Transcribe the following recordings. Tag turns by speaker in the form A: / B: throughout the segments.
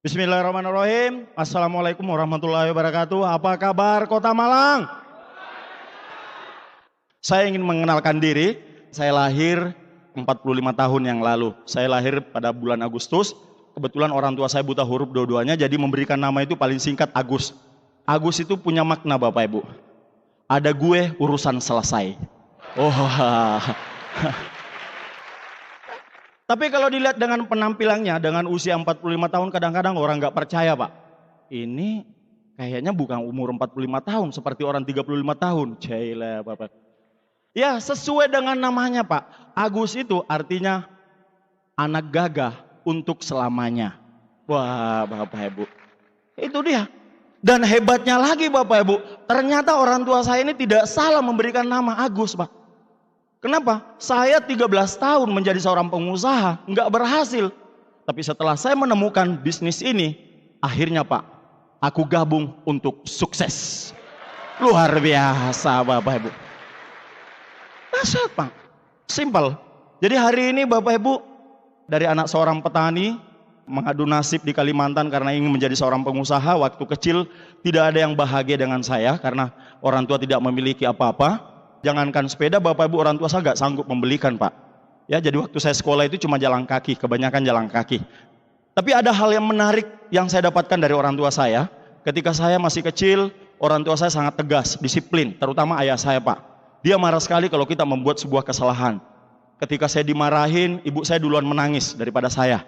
A: Bismillahirrahmanirrahim. Assalamualaikum warahmatullahi wabarakatuh. Apa kabar Kota Malang? Saya ingin mengenalkan diri. Saya lahir 45 tahun yang lalu. Saya lahir pada bulan Agustus. Kebetulan orang tua saya buta huruf dua-duanya, jadi memberikan nama itu paling singkat Agus. Agus itu punya makna Bapak Ibu. Ada gue, urusan selesai. Oh. Tapi kalau dilihat dengan penampilannya, dengan usia 45 tahun, kadang-kadang orang nggak percaya Pak. Ini kayaknya bukan umur 45 tahun, seperti orang 35 tahun. Cailah Bapak. Ya sesuai dengan namanya Pak. Agus itu artinya anak gagah untuk selamanya. Wah Bapak Ibu. Itu dia. Dan hebatnya lagi Bapak Ibu, ternyata orang tua saya ini tidak salah memberikan nama Agus Pak. Kenapa? Saya 13 tahun menjadi seorang pengusaha, nggak berhasil. Tapi setelah saya menemukan bisnis ini, akhirnya Pak, aku gabung untuk sukses. Luar biasa Bapak Ibu. Dahsyat Pak, simpel. Jadi hari ini Bapak Ibu, dari anak seorang petani, mengadu nasib di Kalimantan karena ingin menjadi seorang pengusaha. Waktu kecil tidak ada yang bahagia dengan saya karena orang tua tidak memiliki apa-apa. Jangankan sepeda, Bapak Ibu, orang tua saya nggak sanggup membelikan Pak. Ya, jadi waktu saya sekolah itu cuma jalan kaki, kebanyakan jalan kaki. Tapi ada hal yang menarik yang saya dapatkan dari orang tua saya. Ketika saya masih kecil, orang tua saya sangat tegas, disiplin, terutama ayah saya Pak. Dia marah sekali kalau kita membuat sebuah kesalahan. Ketika saya dimarahin, ibu saya duluan menangis daripada saya.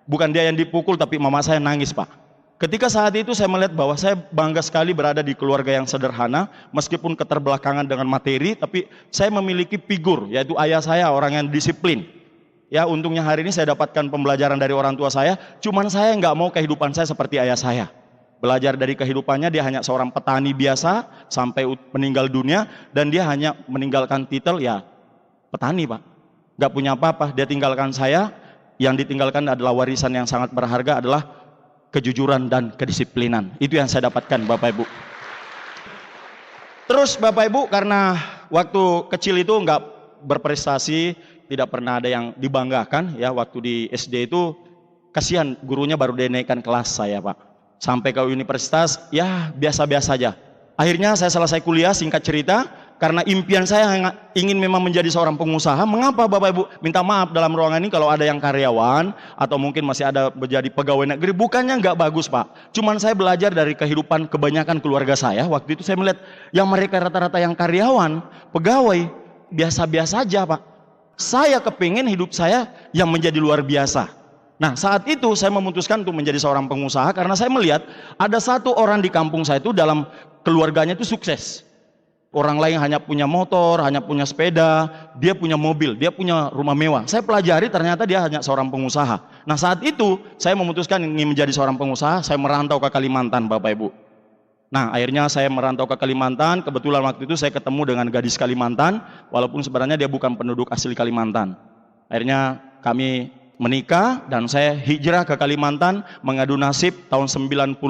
A: Bukan dia yang dipukul, tapi mama saya nangis Pak. Ketika saat itu saya melihat bahwa saya bangga sekali berada di keluarga yang sederhana, meskipun keterbelakangan dengan materi, tapi saya memiliki figur, yaitu ayah saya, orang yang disiplin. Ya, untungnya hari ini saya dapatkan pembelajaran dari orang tua saya, cuman saya nggak mau kehidupan saya seperti ayah saya. Belajar dari kehidupannya, dia hanya seorang petani biasa, sampai meninggal dunia, dan dia hanya meninggalkan titel, ya petani Pak. Nggak punya apa-apa, dia tinggalkan saya, yang ditinggalkan adalah warisan yang sangat berharga, adalah kejujuran dan kedisiplinan. Itu yang saya dapatkan Bapak Ibu. Terus Bapak Ibu, karena waktu kecil itu nggak berprestasi, tidak pernah ada yang dibanggakan ya. Waktu di SD itu kasihan, gurunya baru dinaikkan kelas saya Pak. Sampai ke universitas ya biasa-biasa saja. Akhirnya saya selesai kuliah, singkat cerita, karena impian saya ingin memang menjadi seorang pengusaha. Mengapa Bapak Ibu? Minta maaf dalam ruangan ini kalau ada yang karyawan atau mungkin masih ada menjadi pegawai negeri, bukannya nggak bagus Pak. Cuman saya belajar dari kehidupan kebanyakan keluarga saya. Waktu itu saya melihat yang mereka rata-rata yang karyawan, pegawai, biasa-biasa aja Pak. Saya kepingin hidup saya yang menjadi luar biasa. Nah saat itu saya memutuskan untuk menjadi seorang pengusaha karena saya melihat ada satu orang di kampung saya itu dalam keluarganya itu sukses. Orang lain hanya punya motor, hanya punya sepeda, dia punya mobil, dia punya rumah mewah. Saya pelajari ternyata dia hanya seorang pengusaha. Nah saat itu saya memutuskan ingin menjadi seorang pengusaha, saya merantau ke Kalimantan Bapak Ibu. Nah akhirnya saya merantau ke Kalimantan, kebetulan waktu itu saya ketemu dengan gadis Kalimantan, walaupun sebenarnya dia bukan penduduk asli Kalimantan. Akhirnya kami menikah dan saya hijrah ke Kalimantan mengadu nasib tahun 94.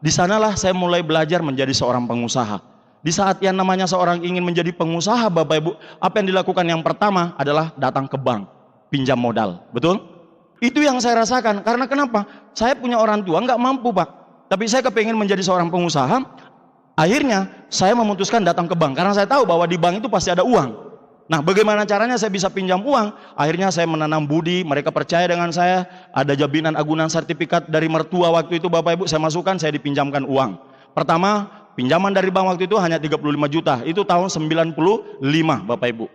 A: Di sanalah saya mulai belajar menjadi seorang pengusaha. Di saat yang namanya seorang ingin menjadi pengusaha Bapak Ibu, apa yang dilakukan yang pertama adalah datang ke bank, pinjam modal, betul? Itu yang saya rasakan, karena kenapa? Saya punya orang tua nggak mampu Pak, tapi saya kepingin menjadi seorang pengusaha. Akhirnya saya memutuskan datang ke bank, karena saya tahu bahwa di bank itu pasti ada uang. Nah bagaimana caranya saya bisa pinjam uang? Akhirnya saya menanam budi, mereka percaya dengan saya, ada jaminan agunan sertifikat dari mertua waktu itu Bapak Ibu, saya masukkan, saya dipinjamkan uang. Pertama, pinjaman dari bank waktu itu hanya 35 juta, itu tahun 95 Bapak Ibu.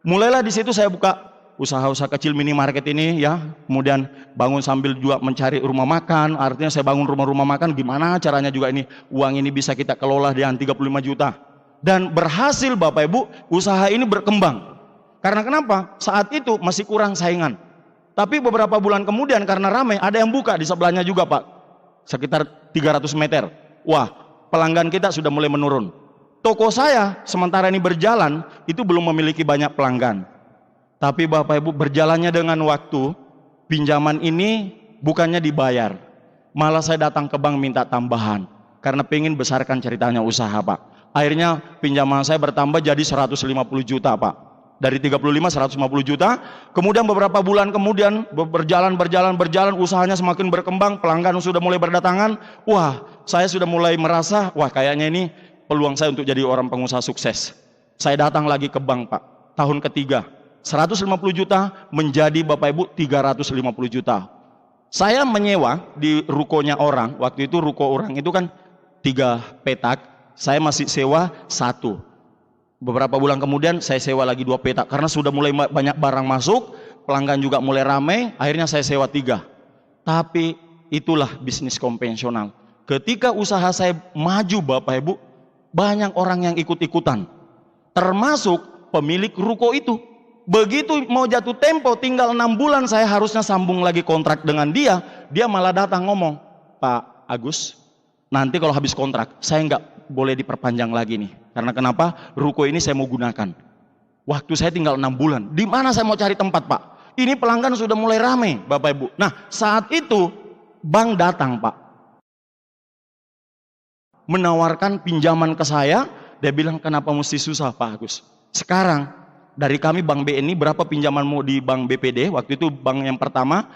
A: Mulailah di situ saya buka usaha-usaha kecil minimarket ini ya, kemudian bangun sambil juga mencari rumah makan, artinya saya bangun rumah-rumah makan, gimana caranya juga ini, uang ini bisa kita kelola dengan 35 juta. Dan berhasil Bapak Ibu, usaha ini berkembang. Karena kenapa? Saat itu masih kurang saingan. Tapi beberapa bulan kemudian karena ramai, ada yang buka di sebelahnya juga Pak, sekitar 300 meter. Wah, pelanggan kita sudah mulai menurun. Toko saya sementara ini berjalan itu belum memiliki banyak pelanggan. Tapi Bapak Ibu, berjalannya dengan waktu, pinjaman ini bukannya dibayar, malah saya datang ke bank minta tambahan karena pengen besarkan ceritanya usaha Pak. Akhirnya pinjaman saya bertambah jadi 150 juta Pak. Dari 35 150 juta. Kemudian beberapa bulan kemudian berjalan, usahanya semakin berkembang, pelanggan sudah mulai berdatangan. Wah, saya sudah mulai merasa, wah kayaknya ini peluang saya untuk jadi orang pengusaha sukses. Saya datang lagi ke bank, Pak. Tahun ketiga, 150 juta menjadi Bapak Ibu 350 juta. Saya menyewa di rukonya orang. Waktu itu ruko orang itu kan 3 petak. Saya masih sewa 1. Beberapa bulan kemudian saya sewa lagi 2 petak karena sudah mulai banyak barang masuk, pelanggan juga mulai ramai, akhirnya saya sewa 3. Tapi itulah bisnis konvensional. Ketika usaha saya maju Bapak Ibu, banyak orang yang ikut-ikutan. Termasuk pemilik ruko itu. Begitu mau jatuh tempo, tinggal 6 bulan saya harusnya sambung lagi kontrak dengan dia, dia malah datang ngomong, Pak Agus, nanti kalau habis kontrak, saya nggak boleh diperpanjang lagi nih. Karena kenapa? Ruko ini saya mau gunakan. Waktu saya tinggal 6 bulan. Di mana saya mau cari tempat, Pak? Ini pelanggan sudah mulai ramai, Bapak Ibu. Nah, saat itu bank datang, Pak. Menawarkan pinjaman ke saya. Dia bilang, kenapa mesti susah, Pak Agus? Sekarang, dari kami Bank BNI, berapa pinjamanmu di Bank BPD? Waktu itu bank yang pertama.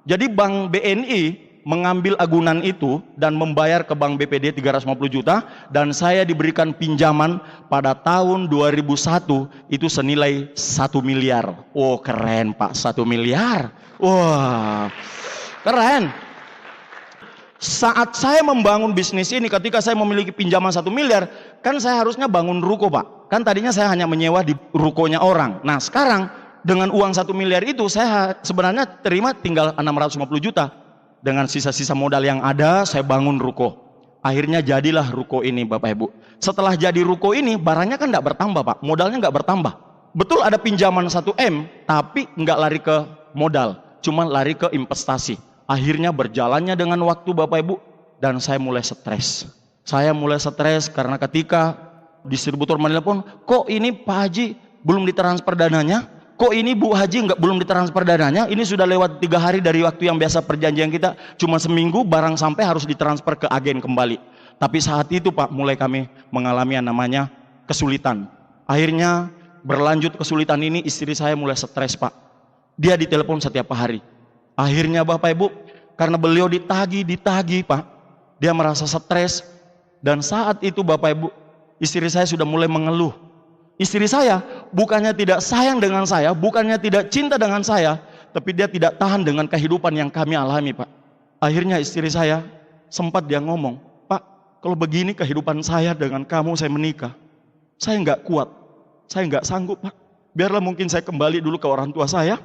A: Jadi Bank BNI mengambil agunan itu dan membayar ke Bank BPD 350 juta dan saya diberikan pinjaman pada tahun 2001 itu senilai 1 miliar. Oh keren Pak, 1 miliar. Wah keren. Saat saya membangun bisnis ini, ketika saya memiliki pinjaman 1 miliar, kan saya harusnya bangun ruko Pak. Kan tadinya saya hanya menyewa di rukonya orang. Nah sekarang dengan uang 1 miliar itu saya sebenarnya terima tinggal 650 juta. Dengan sisa-sisa modal yang ada, saya bangun ruko. Akhirnya jadilah ruko ini Bapak Ibu. Setelah jadi ruko ini, barangnya kan nggak bertambah Pak, modalnya nggak bertambah. Betul ada pinjaman 1M, tapi nggak lari ke modal, cuma lari ke investasi. Akhirnya berjalannya dengan waktu Bapak Ibu, dan saya mulai stres. Saya mulai stres karena ketika distributor menelpon, kok ini Pak Haji belum ditransfer dananya? Kok ini Bu Haji belum ditransfer dananya? Ini sudah lewat 3 hari dari waktu yang biasa perjanjian kita. Cuma seminggu barang sampai harus ditransfer ke agen kembali. Tapi saat itu Pak mulai kami mengalami yang namanya kesulitan. Akhirnya berlanjut kesulitan ini istri saya mulai stres Pak. Dia ditelepon setiap hari. Akhirnya Bapak Ibu karena beliau ditagi Pak. Dia merasa stres. Dan saat itu Bapak Ibu istri saya sudah mulai mengeluh. Istri saya bukannya tidak sayang dengan saya, bukannya tidak cinta dengan saya, tapi dia tidak tahan dengan kehidupan yang kami alami Pak. Akhirnya istri saya sempat dia ngomong, Pak kalau begini kehidupan saya dengan kamu saya menikah, saya nggak kuat, saya nggak sanggup Pak. Biarlah mungkin saya kembali dulu ke orang tua saya,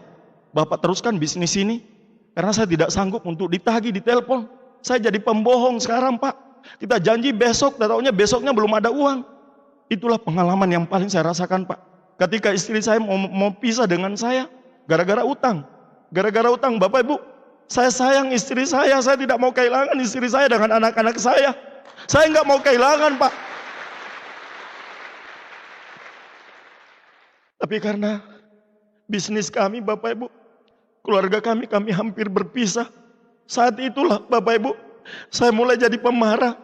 A: Bapak teruskan bisnis ini, karena saya tidak sanggup untuk ditagih, ditelepon. Saya jadi pembohong sekarang Pak. Kita janji besok, tahu-taunya besoknya belum ada uang. Itulah pengalaman yang paling saya rasakan Pak. Ketika istri saya mau pisah dengan saya, gara-gara utang. Gara-gara utang Bapak Ibu, saya sayang istri saya tidak mau kehilangan istri saya dengan anak-anak saya. Saya nggak mau kehilangan Pak. Tapi karena bisnis kami Bapak Ibu, keluarga kami hampir berpisah. Saat itulah Bapak Ibu, saya mulai jadi pemarah.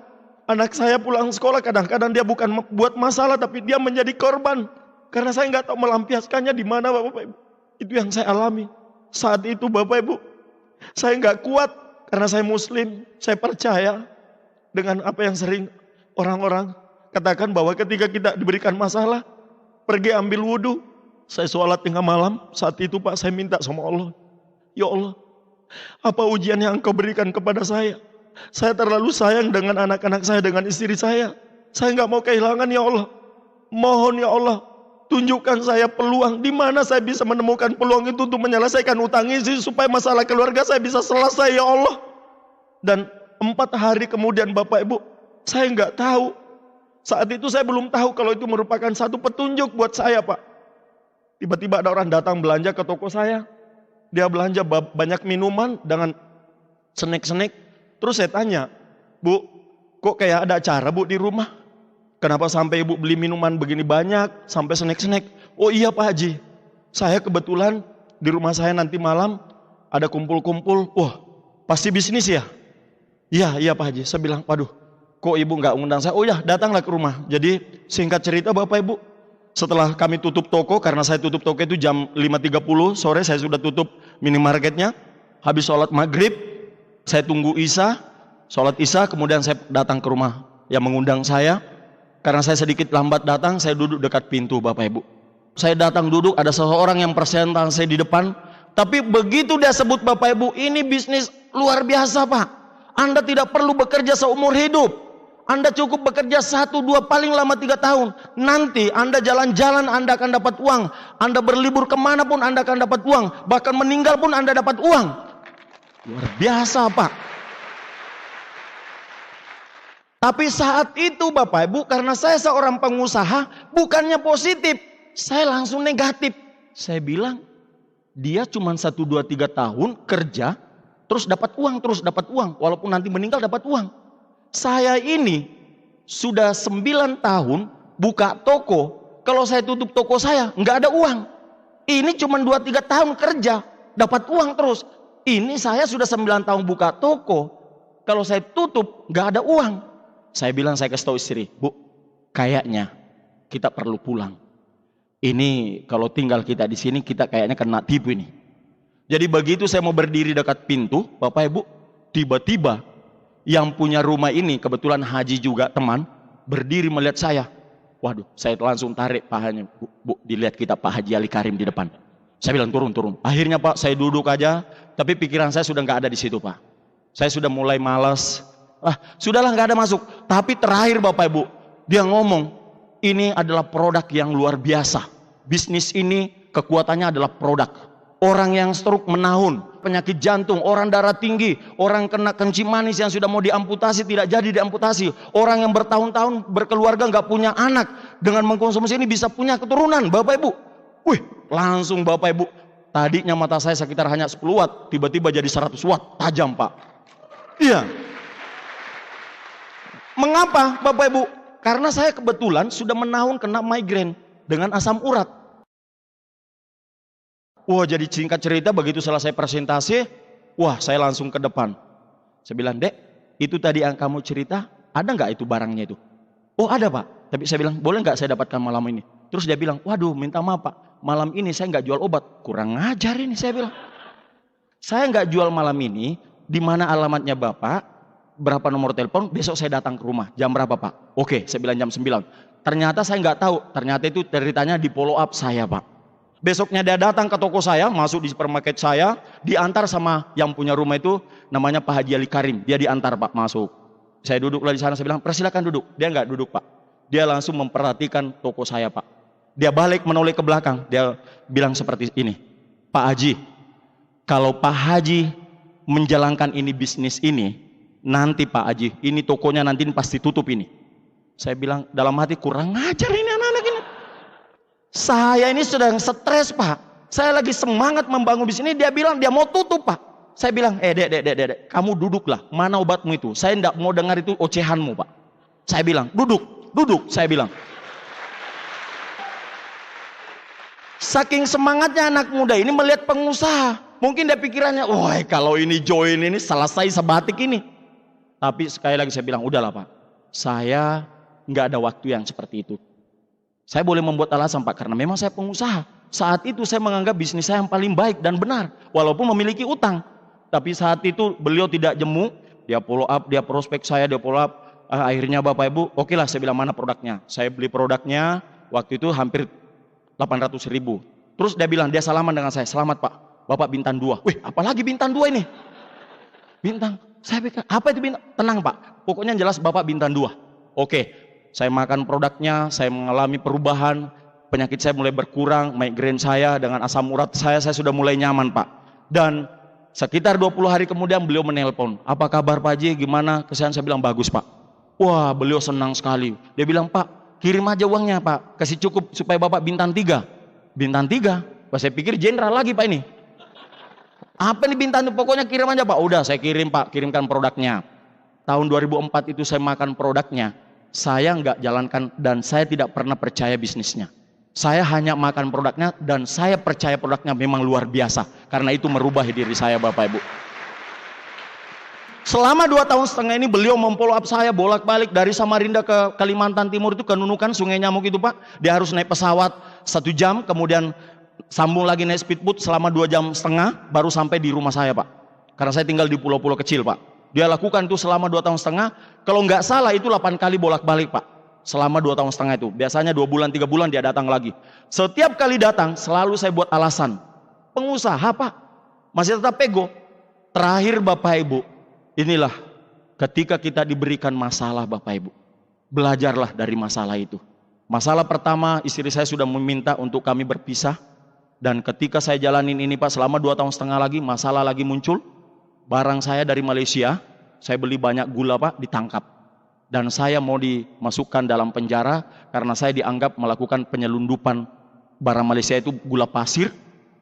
A: Anak saya pulang sekolah kadang-kadang dia bukan buat masalah tapi dia menjadi korban. Karena saya nggak tahu melampiaskannya di mana Bapak Ibu. Itu yang saya alami. Saat itu Bapak Ibu, saya nggak kuat karena saya Muslim. Saya percaya dengan apa yang sering orang-orang katakan bahwa ketika kita diberikan masalah, pergi ambil wudhu. Saya sholat tengah malam. Saat itu Pak saya minta sama Allah, ya Allah, apa ujian yang Engkau berikan kepada saya? Saya terlalu sayang dengan anak-anak saya, dengan istri saya. Saya nggak mau kehilangan ya Allah. Mohon ya Allah, tunjukkan saya peluang di mana saya bisa menemukan peluang itu untuk menyelesaikan utang ini supaya masalah keluarga saya bisa selesai ya Allah. Dan 4 hari kemudian Bapak Ibu, saya nggak tahu. Saat itu saya belum tahu kalau itu merupakan satu petunjuk buat saya Pak. Tiba-tiba ada orang datang belanja ke toko saya. Dia belanja banyak minuman dengan snack-snack. Terus saya tanya, Bu, kok kayak ada acara Bu di rumah? Kenapa sampai Ibu beli minuman begini banyak, sampai snack-snack? Oh iya Pak Haji, saya kebetulan di rumah saya nanti malam ada kumpul-kumpul. Wah, pasti bisnis ya? Iya Pak Haji. Saya bilang, waduh, kok Ibu nggak undang saya? Oh ya, datanglah ke rumah. Jadi singkat cerita Bapak Ibu, Setelah kami tutup toko, karena saya tutup toko itu jam 5.30 sore, saya sudah tutup minimarketnya. Habis sholat maghrib, saya tunggu isya, sholat isya, kemudian saya datang ke rumah yang mengundang saya. Karena saya sedikit lambat datang, saya duduk dekat pintu Bapak Ibu. Saya datang duduk, ada seseorang yang presentasi di depan. Tapi begitu dia sebut Bapak Ibu, ini bisnis luar biasa Pak. Anda tidak perlu bekerja seumur hidup. Anda cukup bekerja 1, 2, paling lama 3 tahun. Nanti Anda jalan-jalan, Anda akan dapat uang. Anda berlibur kemana pun Anda akan dapat uang. Bahkan meninggal pun Anda dapat uang. Luar biasa Pak. Tapi saat itu Bapak Ibu, karena saya seorang pengusaha, bukannya positif, saya langsung negatif. Saya bilang, dia cuma 1, 2, 3 tahun kerja, terus dapat uang, walaupun nanti meninggal dapat uang. Saya ini sudah 9 tahun buka toko, kalau saya tutup toko saya nggak ada uang. Ini cuma 2-3 tahun kerja, dapat uang terus. Ini saya sudah 9 tahun buka toko, kalau saya tutup nggak ada uang. Saya bilang, saya kasih tahu istri, Bu, kayaknya kita perlu pulang. Ini kalau tinggal kita di sini, kita kayaknya kena tipu ini. Jadi begitu saya mau berdiri dekat pintu, Bapak Ibu, tiba-tiba yang punya rumah ini, kebetulan haji juga teman, berdiri melihat saya. Waduh, saya langsung tarik pahanya. Bu, dilihat kita Pak Haji Ali Karim di depan. Saya bilang turun. Akhirnya Pak, saya duduk aja, tapi pikiran saya sudah nggak ada di situ Pak. Saya sudah mulai malas. Sudahlah nggak ada masuk. Tapi terakhir Bapak Ibu, dia ngomong, ini adalah produk yang luar biasa. Bisnis ini kekuatannya adalah produk. Orang yang stroke menahun, penyakit jantung, orang darah tinggi, orang kena kencing manis yang sudah mau diamputasi tidak jadi diamputasi, orang yang bertahun-tahun berkeluarga nggak punya anak, dengan mengkonsumsi ini bisa punya keturunan Bapak Ibu. Wih, langsung Bapak Ibu, tadinya mata saya sekitar hanya 10 watt, tiba-tiba jadi 100 watt, tajam Pak. Iya. Mengapa Bapak Ibu? Karena saya kebetulan sudah menahun kena migrain dengan asam urat. Wah, jadi singkat cerita, begitu selesai presentasi, wah saya langsung ke depan. Saya bilang, Dek, itu tadi yang kamu cerita, ada nggak itu barangnya itu? Oh ada Pak. Tapi saya bilang, boleh nggak saya dapatkan malam ini? Terus dia bilang, waduh minta maaf Pak, malam ini saya nggak jual obat. Kurang ngajar ini, saya bilang. Saya nggak jual malam ini, di mana alamatnya Bapak, berapa nomor telepon, besok saya datang ke rumah. Jam berapa Pak? Oke, saya bilang jam 9. Ternyata saya nggak tahu, ternyata itu ceritanya di follow up saya Pak. Besoknya dia datang ke toko saya, masuk di supermarket saya, diantar sama yang punya rumah itu, namanya Pak Haji Ali Karim. Dia diantar Pak masuk. Saya duduklah di sana, saya bilang, persilakan duduk. Dia nggak duduk Pak. Dia langsung memperhatikan toko saya Pak. Dia balik menoleh ke belakang. Dia bilang seperti ini, Pak Haji, kalau Pak Haji menjalankan ini bisnis ini, nanti Pak Haji, ini tokonya nanti pasti tutup ini. Saya bilang dalam hati, kurang ngajar ini anak-anak ini. Saya ini sedang stres Pak. Saya lagi semangat membangun bisnis ini. Dia bilang dia mau tutup Pak. Saya bilang, dek, kamu duduklah. Mana obatmu itu? Saya tidak mau dengar itu ocehanmu Pak. Saya bilang, duduk. Saya bilang. Saking semangatnya anak muda ini melihat pengusaha. Mungkin dia pikirannya, wah kalau ini join ini selesai sebatik ini. Tapi sekali lagi saya bilang, udahlah Pak. Saya nggak ada waktu yang seperti itu. Saya boleh membuat alasan Pak, karena memang saya pengusaha. Saat itu saya menganggap bisnis saya yang paling baik dan benar, walaupun memiliki utang. Tapi saat itu beliau tidak jemu, dia follow up, dia prospek saya, dia follow up. Akhirnya Bapak Ibu, oke lah saya bilang mana produknya. Saya beli produknya, waktu itu hampir 800.000. Terus dia bilang, dia salaman dengan saya, selamat Pak, Bapak bintang 2. Wih, apalagi bintang 2 ini? Bintang, saya pikir, apa itu bintang? Tenang Pak, pokoknya jelas Bapak bintang 2. Oke. Saya makan produknya, saya mengalami perubahan, penyakit saya mulai berkurang, migrain saya dengan asam urat saya sudah mulai nyaman Pak. Dan sekitar 20 hari kemudian beliau menelpon, apa kabar Pak Haji, gimana kesehatan? Saya bilang bagus Pak. Wah beliau senang sekali. Dia bilang, Pak kirim aja uangnya Pak, kasih cukup supaya Bapak bintang 3. Bintang 3? Saya pikir jenderal lagi Pak ini. Apa nih bintang, pokoknya kirim aja Pak. Udah saya kirim Pak, kirimkan produknya. Tahun 2004 itu saya makan produknya. Saya nggak jalankan dan saya tidak pernah percaya bisnisnya. Saya hanya makan produknya dan saya percaya produknya memang luar biasa. Karena itu merubah diri saya Bapak Ibu. Selama 2 tahun setengah ini beliau memfollow up saya bolak-balik dari Samarinda ke Kalimantan Timur itu ke Nunukan, Sungai Nyamuk itu Pak. Dia harus naik pesawat 1 jam, kemudian sambung lagi naik speedboat selama 2 jam setengah baru sampai di rumah saya Pak. Karena saya tinggal di pulau-pulau kecil Pak. Dia lakukan itu selama 2 tahun setengah. Kalau nggak salah itu 8 kali bolak-balik Pak. Selama 2 tahun setengah itu. Biasanya 2 bulan, 3 bulan dia datang lagi. Setiap kali datang selalu saya buat alasan. Pengusaha Pak. Masih tetap pego. Terakhir Bapak Ibu. Inilah ketika kita diberikan masalah Bapak Ibu. Belajarlah dari masalah itu. Masalah pertama, istri saya sudah meminta untuk kami berpisah. Dan ketika saya jalanin ini Pak, selama 2 tahun setengah lagi, masalah lagi muncul. Barang saya dari Malaysia, saya beli banyak gula Pak, ditangkap. Dan saya mau dimasukkan dalam penjara karena saya dianggap melakukan penyelundupan barang Malaysia itu gula pasir.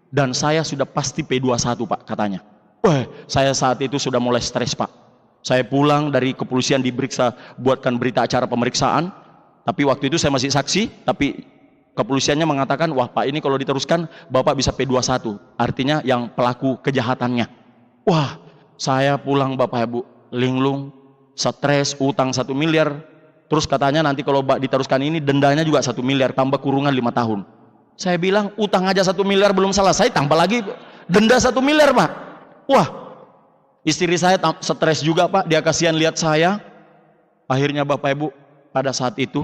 A: Dan saya sudah pasti P21 Pak katanya. Wah, saya saat itu sudah mulai stres Pak. Saya pulang dari kepolisian diperiksa, buatkan berita acara pemeriksaan. Tapi waktu itu saya masih saksi, tapi kepolisiannya mengatakan, wah Pak ini kalau diteruskan Bapak bisa P21. Artinya yang pelaku kejahatannya. Wah, saya pulang Bapak Ibu, linglung, stres, utang 1 miliar. Terus katanya nanti kalau diteruskan ini dendanya juga 1 miliar, tambah kurungan 5 tahun. Saya bilang utang aja 1 miliar belum selesai, tambah lagi denda 1 miliar Pak. Wah, istri saya stres juga Pak, dia kasihan lihat saya. Akhirnya Bapak Ibu, pada saat itu,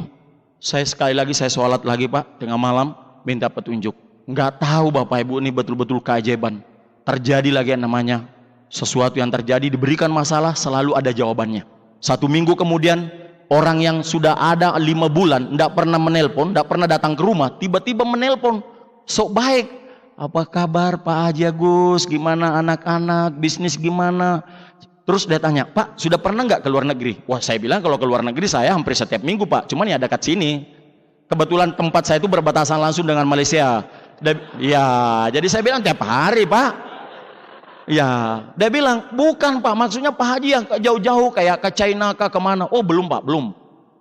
A: saya sekali lagi saya sholat lagi Pak, tengah malam, minta petunjuk. Nggak tahu Bapak Ibu ini betul-betul keajaiban. Terjadi lagi yang namanya, sesuatu yang terjadi, diberikan masalah, selalu ada jawabannya. 1 minggu kemudian, orang yang sudah ada 5 bulan, nggak pernah menelpon, nggak pernah datang ke rumah, tiba-tiba menelpon, sok baik. Apa kabar Pak Haji Agus? Gimana anak-anak? Bisnis gimana? Terus dia tanya, Pak sudah pernah nggak ke luar negeri? Wah saya bilang kalau ke luar negeri saya hampir setiap minggu Pak. Cuman ya dekat sini. Kebetulan tempat saya itu berbatasan langsung dengan Malaysia. Ya, jadi saya bilang tiap hari Pak. Ya, dia bilang bukan Pak. Maksudnya Pak Haji yang jauh-jauh kayak ke China kah kemana? Oh belum Pak, belum.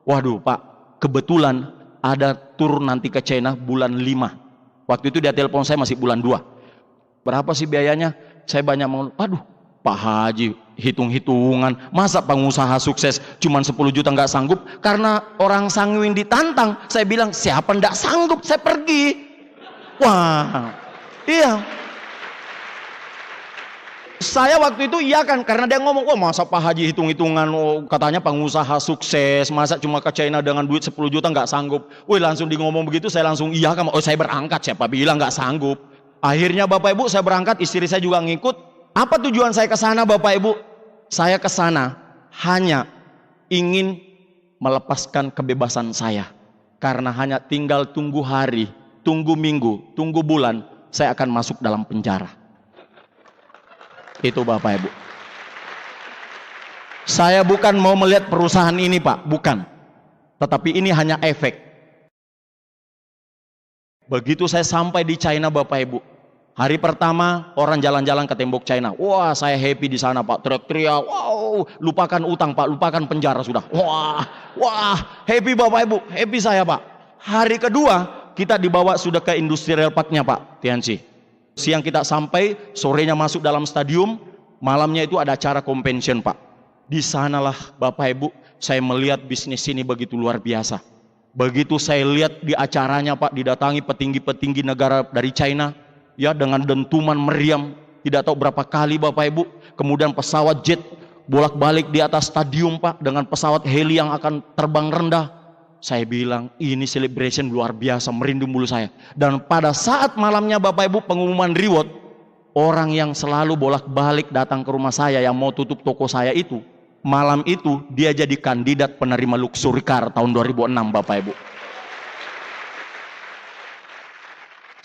A: Waduh Pak, kebetulan ada tur nanti ke China bulan 5. Waktu itu dia telepon saya masih bulan 2. Berapa sih biayanya? Saya banyak mengeluh. Aduh, Pak Haji, hitung-hitungan. Masa pengusaha sukses cuma 10 juta nggak sanggup? Karena orang sanguin ditantang. Saya bilang, siapa nggak sanggup? Saya pergi. Wah, iya. Saya waktu itu iya kan, karena dia ngomong, oh masa Pak Haji hitung-hitungan, oh, katanya pengusaha sukses, masa cuma ke China dengan duit 10 juta nggak sanggup. Wih langsung di ngomong begitu, saya langsung iya kan, oh saya berangkat, siapa bilang nggak sanggup. Akhirnya Bapak Ibu saya berangkat, istri saya juga ngikut. Apa tujuan saya ke sana Bapak Ibu? Saya ke sana hanya ingin melepaskan kebebasan saya. Karena hanya tinggal tunggu hari, tunggu minggu, tunggu bulan, saya akan masuk dalam penjara. Itu Bapak Ibu. Saya bukan mau melihat perusahaan ini Pak, bukan. Tetapi ini hanya efek. Begitu saya sampai di China Bapak Ibu, hari pertama orang jalan-jalan ke tembok China. Wah saya happy di sana Pak, teriak-teriak. Wow, lupakan utang Pak, lupakan penjara sudah. Wah, happy Bapak Ibu, happy saya Pak. Hari kedua kita dibawa sudah ke industrial parknya Pak, Tianxi. Siang kita sampai, sorenya masuk dalam stadium, malamnya itu ada acara convention Pak. Di sanalah Bapak Ibu, saya melihat bisnis ini begitu luar biasa. Begitu saya lihat di acaranya Pak, didatangi petinggi-petinggi negara dari China, ya dengan dentuman meriam, tidak tahu berapa kali Bapak Ibu. Kemudian pesawat jet bolak-balik di atas stadium Pak, dengan pesawat heli yang akan terbang rendah. Saya bilang ini celebration luar biasa, merinding bulu saya. Dan pada saat malamnya Bapak Ibu pengumuman reward, orang yang selalu bolak-balik datang ke rumah saya yang mau tutup toko saya itu, malam itu dia jadi kandidat penerima luxury car tahun 2006 Bapak Ibu.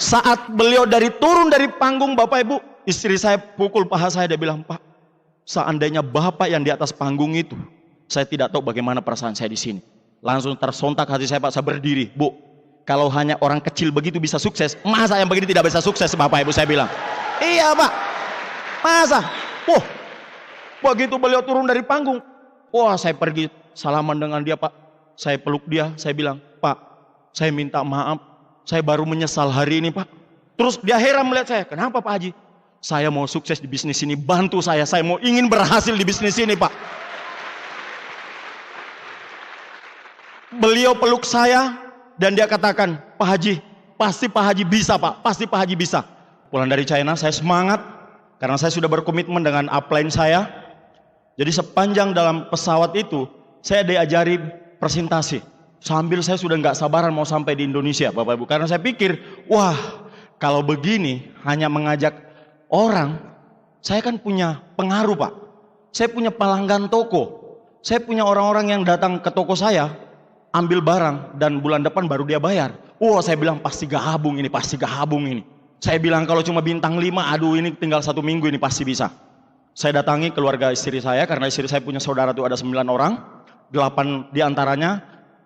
A: Saat beliau turun dari panggung Bapak Ibu, istri saya pukul paha saya, dia bilang, Pak, seandainya Bapak yang di atas panggung itu, saya tidak tahu bagaimana perasaan saya di sini. Langsung tersontak hati saya Pak, saya berdiri. Bu, kalau hanya orang kecil begitu bisa sukses, masa yang begini tidak bisa sukses Bapak Ibu, saya bilang. Iya Pak, masa? Begitu beliau turun dari panggung, wah saya pergi salaman dengan dia Pak. Saya peluk dia, saya bilang, Pak, saya minta maaf, saya baru menyesal hari ini Pak. Terus dia heran melihat saya, kenapa Pak Haji? saya mau sukses di bisnis ini, bantu saya mau ingin berhasil di bisnis ini Pak. Beliau peluk saya dan dia katakan, Pak Haji, pasti Pak Haji bisa Pak, pasti Pak Haji bisa. Pulang dari China saya semangat karena saya sudah berkomitmen dengan upline saya. Jadi sepanjang dalam pesawat itu saya diajari presentasi. Sambil saya sudah nggak sabaran mau sampai di Indonesia Bapak Ibu. Karena saya pikir, wah kalau begini hanya mengajak orang, saya kan punya pengaruh Pak. Saya punya pelanggan toko. Saya punya orang-orang yang datang ke toko saya, ambil barang dan bulan depan baru dia bayar. Wah saya bilang pasti gabung ini, pasti gabung ini. Saya bilang kalau cuma bintang 5, aduh ini tinggal 1 minggu ini pasti bisa. Saya datangi keluarga istri saya, karena istri saya punya saudara itu ada 9 orang. 8 diantaranya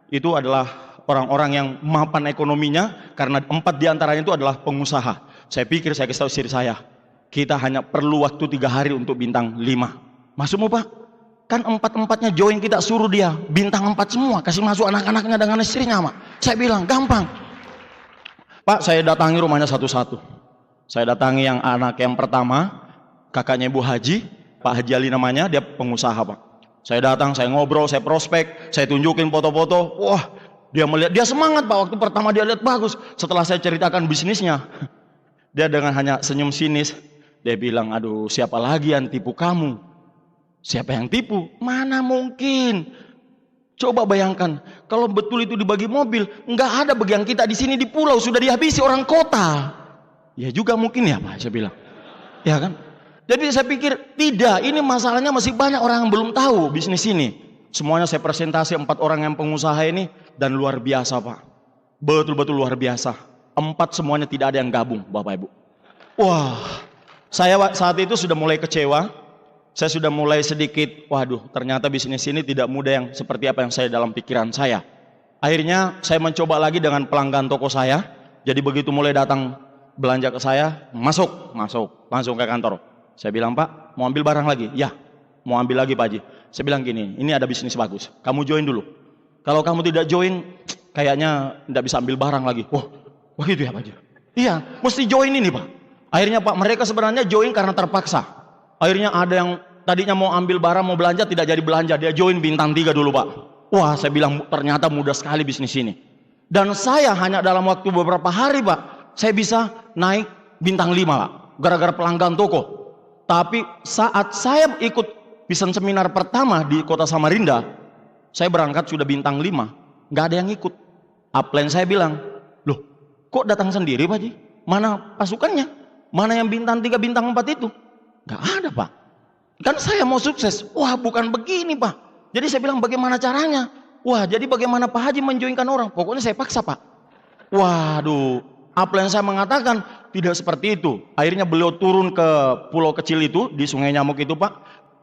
A: itu adalah orang-orang yang mapan ekonominya, karena 4 diantaranya itu adalah pengusaha. Saya pikir, saya kasih tahu istri saya, kita hanya perlu waktu 3 hari untuk bintang 5. Masuk mau Pak? Kan 4-4-nya join, kita suruh dia bintang 4 semua, kasih masuk anak-anaknya dengan istrinya Pak. Saya bilang gampang. Pak, saya datangi rumahnya satu-satu. Saya datangi yang anak yang pertama, kakaknya Ibu Haji, Pak Haji Ali namanya, dia pengusaha Pak. Saya datang, saya ngobrol, saya prospek, saya tunjukin foto-foto. Wah, dia melihat, dia semangat Pak. Waktu pertama dia lihat bagus. Setelah saya ceritakan bisnisnya, dia dengan hanya senyum sinis, dia bilang, aduh siapa lagi yang tipu kamu? Siapa yang tipu? Mana mungkin? Coba bayangkan, kalau betul itu dibagi mobil, nggak ada bagian kita di sini di pulau, sudah dihabisi orang kota. Ya juga mungkin ya Pak, saya bilang. Ya kan? Jadi saya pikir, tidak, ini masalahnya masih banyak orang yang belum tahu bisnis ini. Semuanya saya presentasi 4 orang yang pengusaha ini, dan luar biasa Pak. Betul-betul luar biasa. 4 semuanya tidak ada yang gabung Bapak Ibu. Wah, saya saat itu sudah mulai kecewa. Saya sudah mulai sedikit, waduh ternyata bisnis ini tidak mudah yang seperti apa yang saya dalam pikiran saya. Akhirnya saya mencoba lagi dengan pelanggan toko saya. Jadi begitu mulai datang belanja ke saya, masuk langsung ke kantor. Saya bilang, Pak mau ambil barang lagi? Ya, mau ambil lagi Pak Haji. Saya bilang gini, ini ada bisnis bagus, kamu join dulu. Kalau kamu tidak join, kayaknya tidak bisa ambil barang lagi. Wah gitu ya Pak Haji? Iya, mesti join ini Pak. Akhirnya Pak, mereka sebenarnya join karena terpaksa. Akhirnya ada yang tadinya mau ambil barang, mau belanja, tidak jadi belanja. Dia join bintang 3 dulu Pak. Wah saya bilang ternyata mudah sekali bisnis ini. Dan saya hanya dalam waktu beberapa hari Pak, saya bisa naik bintang 5 Pak. Gara-gara pelanggan toko. Tapi saat saya ikut Vision Seminar pertama di kota Samarinda, saya berangkat sudah bintang 5. Nggak ada yang ikut. Upline saya bilang, loh kok datang sendiri Pak Haji? Mana pasukannya? Mana yang bintang 3, bintang 4 itu? Gak ada Pak. Kan saya mau sukses. Wah bukan begini Pak. Jadi saya bilang bagaimana caranya? Wah jadi bagaimana Pak Haji menjoinkan orang? Pokoknya saya paksa Pak. Waduh, upline saya mengatakan tidak seperti itu. Akhirnya beliau turun ke pulau kecil itu di Sungai Nyamuk itu Pak.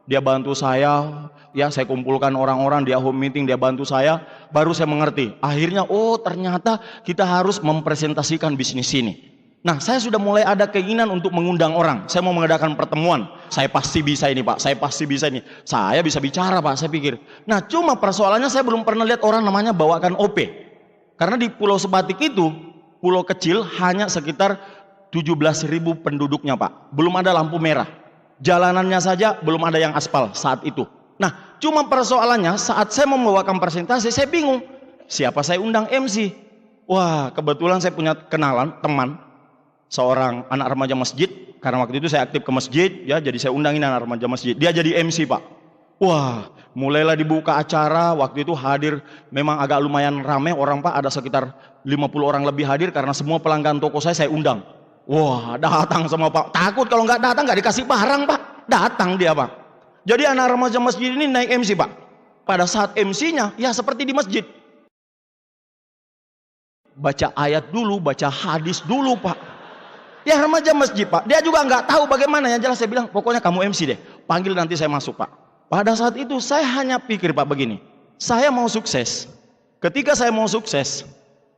A: Dia bantu saya, ya saya kumpulkan orang-orang, dia home meeting, dia bantu saya. Baru saya mengerti. Akhirnya oh ternyata kita harus mempresentasikan bisnis ini. Nah saya sudah mulai ada keinginan untuk mengundang orang. Saya mau mengadakan pertemuan. Saya pasti bisa ini Pak, saya pasti bisa ini. Saya bisa bicara Pak, saya pikir. Nah cuma persoalannya saya belum pernah lihat orang namanya bawakan OP. Karena di Pulau Sebatik itu, pulau kecil hanya sekitar 17.000 penduduknya Pak. Belum ada lampu merah. Jalanannya saja belum ada yang aspal saat itu. Nah cuma persoalannya saat saya membawakan presentasi, saya bingung. Siapa saya undang MC? Wah kebetulan saya punya kenalan, teman. Seorang anak remaja masjid, karena waktu itu saya aktif ke masjid, ya jadi saya undangin anak remaja masjid. Dia jadi MC Pak. Wah, mulailah dibuka acara. Waktu itu hadir, memang agak lumayan ramai orang Pak. Ada sekitar 50 orang lebih hadir karena semua pelanggan toko saya undang. Wah, datang semua Pak. Takut kalau nggak datang nggak dikasih barang Pak. Datang dia Pak. Jadi anak remaja masjid ini naik MC Pak. Pada saat MC-nya, ya seperti di masjid. Baca ayat dulu, baca hadis dulu Pak. Ya remaja masjid Pak, dia juga nggak tahu bagaimana. Yang jelas saya bilang, pokoknya kamu MC deh, panggil nanti saya masuk Pak. Pada saat itu saya hanya pikir Pak begini, saya mau sukses. Ketika saya mau sukses,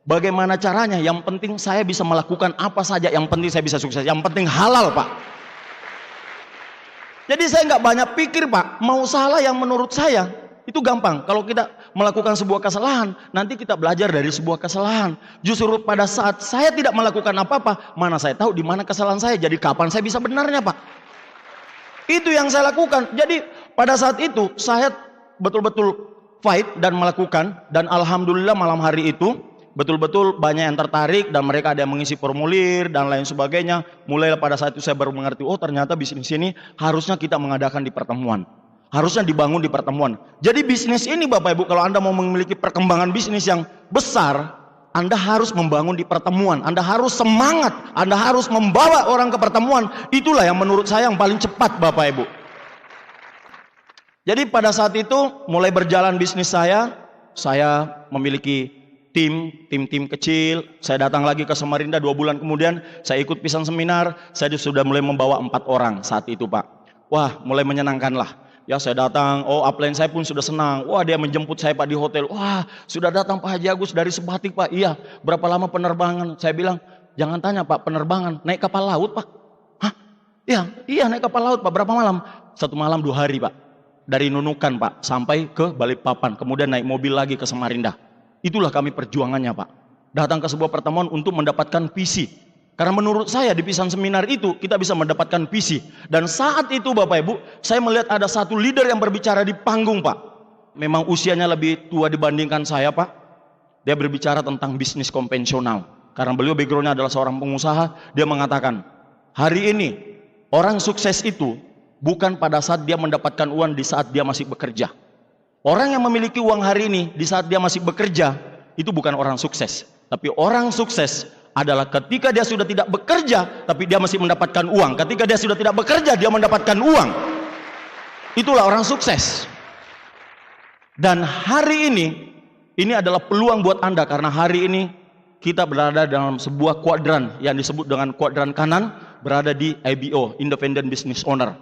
A: bagaimana caranya? Yang penting saya bisa melakukan apa saja, yang penting saya bisa sukses, yang penting halal Pak. Jadi saya nggak banyak pikir Pak, mau salah yang menurut saya itu gampang. Kalau kita melakukan sebuah kesalahan, nanti kita belajar dari sebuah kesalahan. Justru pada saat saya tidak melakukan apa-apa, mana saya tahu di mana kesalahan saya, jadi kapan saya bisa benarnya, Pak? Itu yang saya lakukan. Jadi pada saat itu saya betul-betul fight dan melakukan, dan alhamdulillah malam hari itu betul-betul banyak yang tertarik dan mereka ada yang mengisi formulir dan lain sebagainya. Mulai pada saat itu saya baru mengerti, oh ternyata bisnis ini harusnya kita mengadakan di pertemuan. Harusnya dibangun di pertemuan. Jadi bisnis ini Bapak Ibu, kalau Anda mau memiliki perkembangan bisnis yang besar, Anda harus membangun di pertemuan. Anda harus semangat, Anda harus membawa orang ke pertemuan. Itulah yang menurut saya yang paling cepat Bapak Ibu. Jadi pada saat itu mulai berjalan bisnis saya memiliki tim kecil. Saya datang lagi ke Samarinda 2 bulan kemudian, saya ikut pisan seminar, saya sudah mulai membawa 4 orang saat itu Pak. Wah, mulai menyenangkan lah. Ya saya datang, oh upline saya pun sudah senang. Wah dia menjemput saya Pak di hotel. Wah sudah datang Pak Haji Agus dari Sebatik Pak. Iya, berapa lama penerbangan? Saya bilang, jangan tanya Pak, penerbangan. Naik kapal laut Pak. Hah? Iya naik kapal laut Pak. Berapa malam? 1 malam 2 hari Pak. Dari Nunukan Pak, sampai ke Balikpapan. Kemudian naik mobil lagi ke Samarinda. Itulah kami perjuangannya Pak. Datang ke sebuah pertemuan untuk mendapatkan visi. Karena menurut saya di pisan seminar itu kita bisa mendapatkan visi. Dan saat itu Bapak Ibu, saya melihat ada satu leader yang berbicara di panggung Pak. Memang usianya lebih tua dibandingkan saya Pak. Dia berbicara tentang bisnis konvensional. Karena beliau backgroundnya adalah seorang pengusaha. Dia mengatakan, hari ini orang sukses itu bukan pada saat dia mendapatkan uang di saat dia masih bekerja. Orang yang memiliki uang hari ini di saat dia masih bekerja, itu bukan orang sukses. Tapi orang sukses adalah ketika dia sudah tidak bekerja, tapi dia masih mendapatkan uang. Ketika dia sudah tidak bekerja, dia mendapatkan uang. Itulah orang sukses. Dan hari ini adalah peluang buat Anda, karena hari ini kita berada dalam sebuah kuadran yang disebut dengan kuadran kanan, berada di IBO, Independent Business Owner.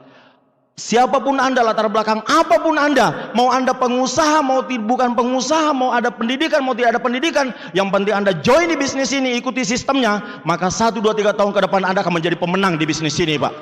A: Siapapun Anda, latar belakang apapun Anda, mau Anda pengusaha, mau bukan pengusaha, mau ada pendidikan, mau tidak ada pendidikan, yang penting Anda join di bisnis ini, ikuti sistemnya, maka 1, 2, 3 tahun ke depan Anda akan menjadi pemenang di bisnis ini Pak.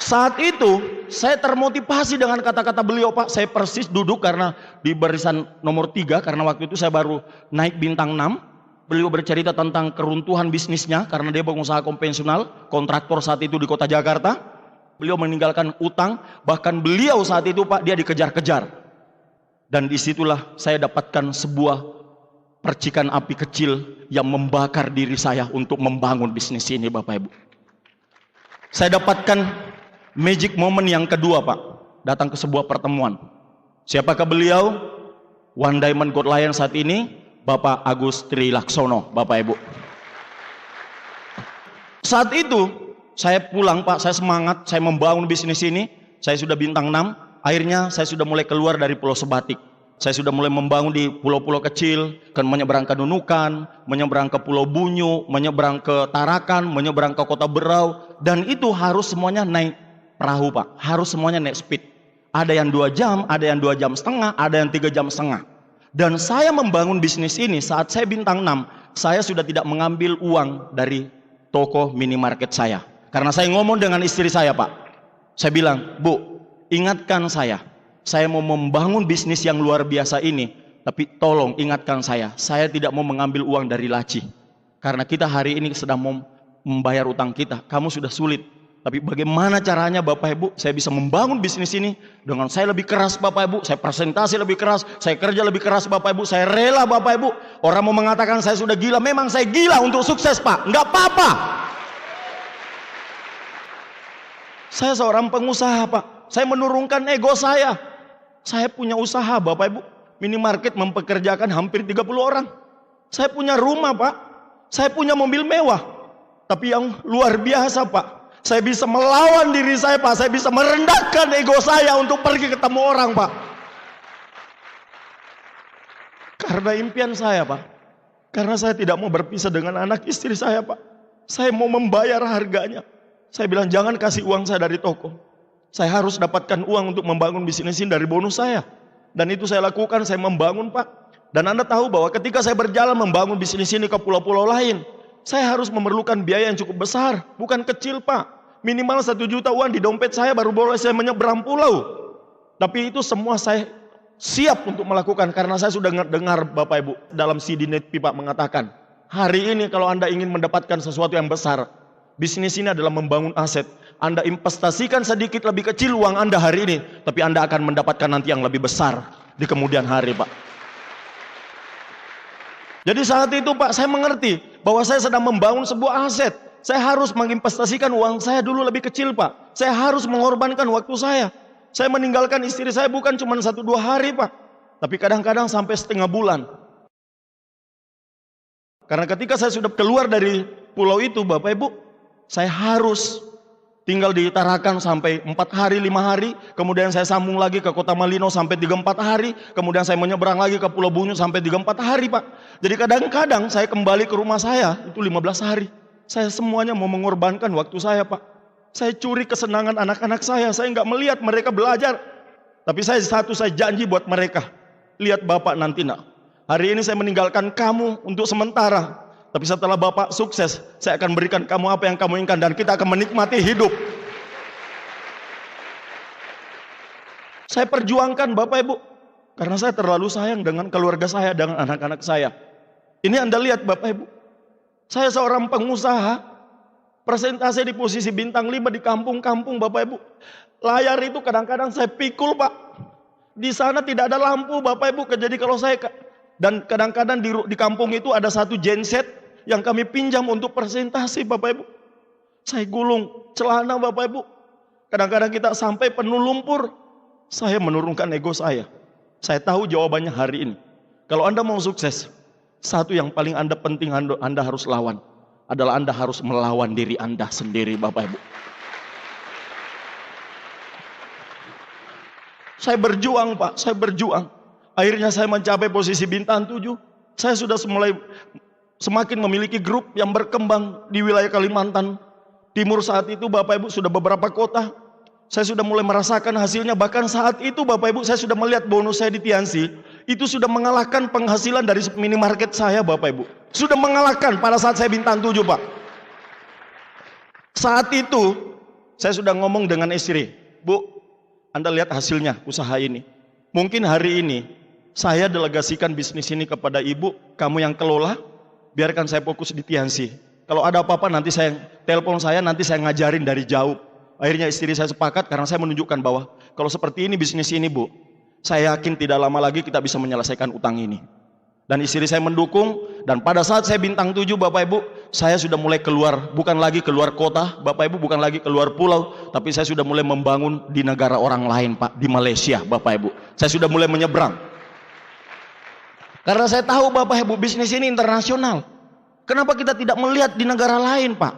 A: Saat itu saya termotivasi dengan kata-kata beliau Pak. Saya persis duduk karena di barisan nomor 3, karena waktu itu saya baru naik bintang 6. Beliau bercerita tentang keruntuhan bisnisnya karena dia pengusaha konvensional, kontraktor saat itu di kota Jakarta. Beliau meninggalkan utang, bahkan beliau saat itu Pak, dia dikejar-kejar. Dan disitulah saya dapatkan sebuah percikan api kecil yang membakar diri saya untuk membangun bisnis ini Bapak Ibu. Saya dapatkan magic moment yang kedua Pak, datang ke sebuah pertemuan. Siapakah beliau? One Diamond God Lion saat ini, Bapak Agus Trilaksono Bapak Ibu. Saat itu saya pulang Pak, saya semangat, saya membangun bisnis ini. Saya sudah bintang 6, akhirnya saya sudah mulai keluar dari Pulau Sebatik. Saya sudah mulai membangun di pulau-pulau kecil, kan menyeberang ke Nunukan, menyeberang ke Pulau Bunyu, menyeberang ke Tarakan, menyeberang ke Kota Berau. Dan itu harus semuanya naik perahu Pak, harus semuanya naik speed. Ada yang 2 jam, ada yang 2 jam setengah, ada yang 3 jam setengah. Dan saya membangun bisnis ini saat saya bintang 6, saya sudah tidak mengambil uang dari toko minimarket saya. Karena saya ngomong dengan istri saya Pak, saya bilang, Bu, ingatkan saya mau membangun bisnis yang luar biasa ini, tapi tolong ingatkan saya tidak mau mengambil uang dari laci. Karena kita hari ini sedang mau membayar utang kita, kamu sudah sulit. Tapi bagaimana caranya Bapak Ibu, saya bisa membangun bisnis ini dengan saya lebih keras Bapak Ibu, saya presentasi lebih keras, saya kerja lebih keras Bapak Ibu, saya rela Bapak Ibu. Orang mau mengatakan saya sudah gila, memang saya gila untuk sukses Pak, nggak apa-apa. Saya seorang pengusaha Pak, saya menurunkan ego saya. Saya punya usaha Bapak Ibu, minimarket mempekerjakan hampir 30 orang. Saya punya rumah Pak, saya punya mobil mewah. Tapi yang luar biasa Pak, saya bisa melawan diri saya Pak, saya bisa merendahkan ego saya untuk pergi ketemu orang Pak. Karena impian saya Pak, karena saya tidak mau berpisah dengan anak istri saya Pak. Saya mau membayar harganya. Saya bilang jangan kasih uang saya dari toko. Saya harus dapatkan uang untuk membangun bisnis ini dari bonus saya. Dan itu saya lakukan, saya membangun Pak. Dan Anda tahu bahwa ketika saya berjalan membangun bisnis ini ke pulau-pulau lain, saya harus memerlukan biaya yang cukup besar. Bukan kecil Pak. Minimal 1 juta uang di dompet saya baru boleh saya menyeberang pulau. Tapi itu semua saya siap untuk melakukan, karena saya sudah dengar Bapak Ibu dalam CD Net Pipa mengatakan, hari ini kalau Anda ingin mendapatkan sesuatu yang besar, bisnis ini adalah membangun aset. Anda investasikan sedikit lebih kecil uang Anda hari ini, tapi Anda akan mendapatkan nanti yang lebih besar di kemudian hari, Pak. Jadi saat itu, Pak, saya mengerti bahwa saya sedang membangun sebuah aset. Saya harus menginvestasikan uang saya dulu lebih kecil, Pak. Saya harus mengorbankan waktu saya. Saya meninggalkan istri saya bukan cuma 1-2 hari, Pak. Tapi kadang-kadang sampai setengah bulan. Karena ketika saya sudah keluar dari pulau itu, Bapak Ibu, saya harus tinggal di Tarakan sampai 4 hari, 5 hari. Kemudian saya sambung lagi ke Kota Malino sampai 3-4 hari. Kemudian saya menyeberang lagi ke Pulau Bunyu sampai 3-4 hari, Pak. Jadi kadang-kadang saya kembali ke rumah saya, itu 15 hari. Saya semuanya mau mengorbankan waktu saya, Pak. Saya curi kesenangan anak-anak saya nggak melihat mereka belajar. Tapi saya janji buat mereka. Lihat Bapak nanti nak. Hari ini saya meninggalkan kamu untuk sementara. Tapi setelah Bapak sukses, saya akan berikan kamu apa yang kamu inginkan. Dan kita akan menikmati hidup. Saya perjuangkan Bapak Ibu. Karena saya terlalu sayang dengan keluarga saya, dengan anak-anak saya. Ini Anda lihat Bapak Ibu. Saya seorang pengusaha. Presentasi di posisi bintang 5 di kampung-kampung Bapak Ibu. Layar itu kadang-kadang saya pikul, Pak. Di sana tidak ada lampu Bapak Ibu. Jadi kalau saya, dan kadang-kadang di kampung itu ada satu genset yang kami pinjam untuk presentasi Bapak Ibu. Saya gulung celana Bapak Ibu. Kadang-kadang kita sampai penuh lumpur. Saya menurunkan ego saya. Saya tahu jawabannya hari ini. Kalau Anda mau sukses, satu yang paling penting Anda harus lawan adalah Anda harus melawan diri Anda sendiri, Bapak Ibu. Saya berjuang, Pak, saya berjuang. Akhirnya saya mencapai posisi bintang 7. Saya sudah mulai semakin memiliki grup yang berkembang di wilayah Kalimantan Timur saat itu, Bapak Ibu, sudah beberapa kota. Saya sudah mulai merasakan hasilnya. Bahkan saat itu, Bapak Ibu, saya sudah melihat bonus saya di Tiansi. Itu sudah mengalahkan penghasilan dari minimarket saya, Bapak Ibu. Sudah mengalahkan pada saat saya bintang 7, Pak. Saat itu, saya sudah ngomong dengan istri. Bu, Anda lihat hasilnya usaha ini. Mungkin hari ini, saya delegasikan bisnis ini kepada ibu. Kamu yang kelola, biarkan saya fokus di Tiansi. Kalau ada apa-apa nanti saya telepon saya, nanti saya ngajarin dari jauh. Akhirnya istri saya sepakat karena saya menunjukkan bahwa kalau seperti ini bisnis ini, Bu, saya yakin tidak lama lagi kita bisa menyelesaikan utang ini. Dan istri saya mendukung, dan pada saat saya bintang 7, Bapak Ibu, saya sudah mulai keluar, bukan lagi keluar kota, Bapak Ibu, bukan lagi keluar pulau, tapi saya sudah mulai membangun di negara orang lain, Pak, di Malaysia, Bapak Ibu. Saya sudah mulai menyeberang. Karena saya tahu, Bapak Ibu, bisnis ini internasional. Kenapa kita tidak melihat di negara lain, Pak?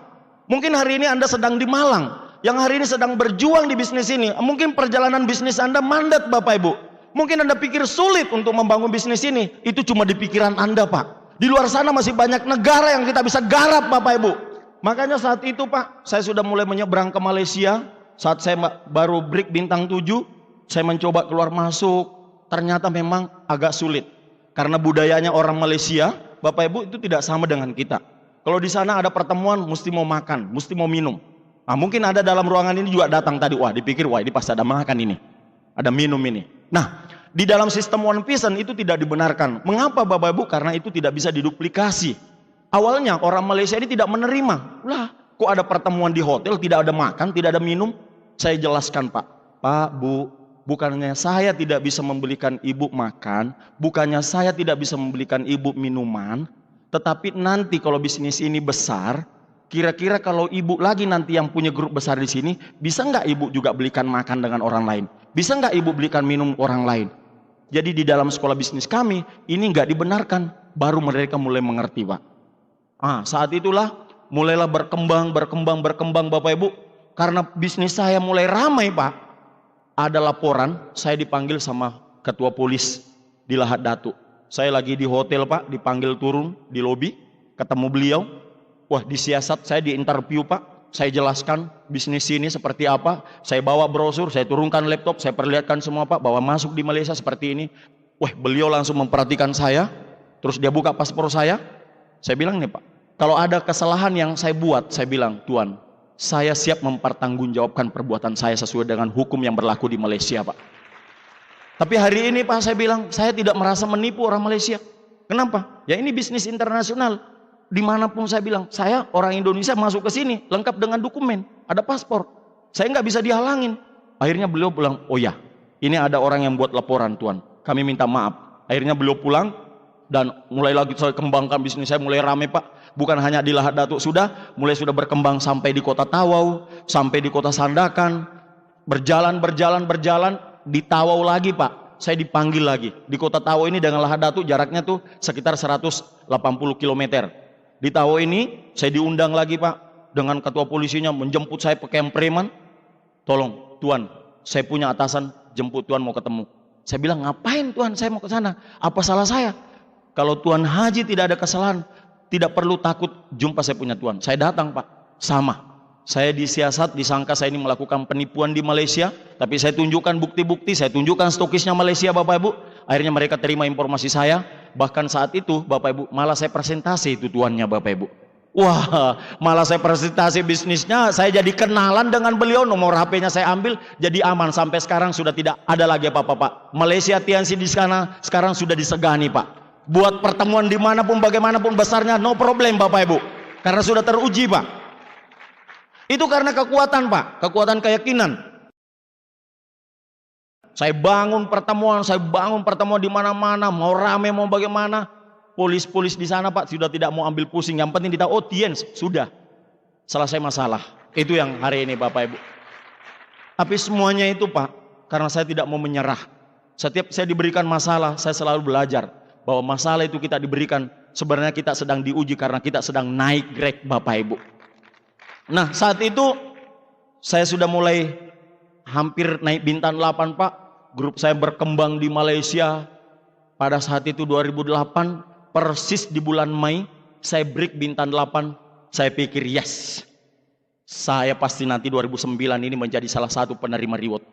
A: Mungkin hari ini Anda sedang di Malang, yang hari ini sedang berjuang di bisnis ini. Mungkin perjalanan bisnis Anda mandat, Bapak Ibu. Mungkin Anda pikir sulit untuk membangun bisnis ini. Itu cuma di pikiran Anda, Pak. Di luar sana masih banyak negara yang kita bisa garap, Bapak Ibu. Makanya saat itu, Pak, saya sudah mulai menyeberang ke Malaysia. Saat saya baru break bintang 7, saya mencoba keluar masuk. Ternyata memang agak sulit. Karena budayanya orang Malaysia, Bapak Ibu, itu tidak sama dengan kita. Kalau di sana ada pertemuan, mesti mau makan, mesti mau minum. Nah, mungkin ada dalam ruangan ini juga datang tadi, wah dipikir, wah ini pasti ada makan ini, ada minum ini. Nah, di dalam sistem One Vision itu tidak dibenarkan. Mengapa Bapak Ibu? Karena itu tidak bisa diduplikasi. Awalnya orang Malaysia ini tidak menerima. Lah, kok ada pertemuan di hotel, tidak ada makan, tidak ada minum? Saya jelaskan, Pak. Pak, Bu, bukannya saya tidak bisa membelikan ibu makan, bukannya saya tidak bisa membelikan ibu minuman, tetapi nanti kalau bisnis ini besar, kira-kira kalau ibu lagi nanti yang punya grup besar di sini, bisa nggak ibu juga belikan makan dengan orang lain? Bisa nggak ibu belikan minum orang lain? Jadi di dalam sekolah bisnis kami, ini nggak dibenarkan. Baru mereka mulai mengerti, Pak. Saat itulah mulailah berkembang Bapak Ibu. Karena bisnis saya mulai ramai, Pak. Ada laporan, saya dipanggil sama ketua polis di Lahad Datu. Saya lagi di hotel, Pak, dipanggil turun di lobi, ketemu beliau. Wah, disiasat, saya diinterview, Pak. Saya jelaskan bisnis ini seperti apa. Saya bawa brosur, saya turunkan laptop, saya perlihatkan semua, Pak, bahwa masuk di Malaysia seperti ini. Wah, beliau langsung memperhatikan saya. Terus dia buka paspor saya. Saya bilang nih, Pak, kalau ada kesalahan yang saya buat, saya bilang, Tuan, saya siap mempertanggungjawabkan perbuatan saya sesuai dengan hukum yang berlaku di Malaysia, Pak. Tapi hari ini Pak, saya bilang, saya tidak merasa menipu orang Malaysia. Kenapa? Ya ini bisnis internasional. Dimanapun saya bilang, saya orang Indonesia masuk ke sini, lengkap dengan dokumen, ada paspor. Saya nggak bisa dihalangin. Akhirnya beliau bilang, oh ya, ini ada orang yang buat laporan Tuan, kami minta maaf. Akhirnya beliau pulang, dan mulai lagi saya kembangkan bisnis saya, mulai rame Pak. Bukan hanya di Lahad Datuk mulai sudah berkembang sampai di kota Tawau, sampai di kota Sandakan. Berjalan, di Tawau lagi Pak, saya dipanggil lagi. Di kota Tawau ini dengan Lahad Datuk jaraknya tuh sekitar 180 km. Di Tawau ini saya diundang lagi Pak, dengan ketua polisinya menjemput saya pakai preman. Tolong Tuan, saya punya atasan jemput Tuan mau ketemu. Saya bilang, ngapain Tuan, saya mau ke sana, apa salah saya? Kalau Tuan Haji tidak ada kesalahan, tidak perlu takut jumpa saya punya Tuan. Saya datang Pak, sama. Saya disiasat, disangka saya ini melakukan penipuan di Malaysia, tapi saya tunjukkan bukti-bukti, saya tunjukkan stokisnya Malaysia Bapak Ibu. Akhirnya mereka terima informasi saya. Bahkan saat itu Bapak Ibu, malah saya presentasi itu tuannya Bapak Ibu. Wah, malah saya presentasi bisnisnya, saya jadi kenalan dengan beliau, nomor HP-nya saya ambil, jadi aman. Sampai sekarang sudah tidak ada lagi apa-apa Pak. Malaysia TNC di sana sekarang sudah disegani Pak. Buat pertemuan dimanapun, bagaimanapun besarnya, no problem Bapak Ibu. Karena sudah teruji Pak. Itu karena kekuatan Pak, kekuatan keyakinan. Saya bangun pertemuan di mana-mana, mau rame mau bagaimana. Polis-polis di sana Pak sudah tidak mau ambil pusing, yang penting kita audiens, sudah selesai masalah. Itu yang hari ini Bapak Ibu. Tapi semuanya itu Pak, karena saya tidak mau menyerah. Setiap saya diberikan masalah, saya selalu belajar bahwa masalah itu kita diberikan, sebenarnya kita sedang diuji karena kita sedang naik grade Bapak Ibu. Nah saat itu saya sudah mulai hampir naik bintang 8 Pak. Grup saya berkembang di Malaysia. Pada saat itu 2008, persis di bulan Mei, saya break bintang 8. Saya pikir yes, saya pasti nanti 2009 ini menjadi salah satu penerima reward.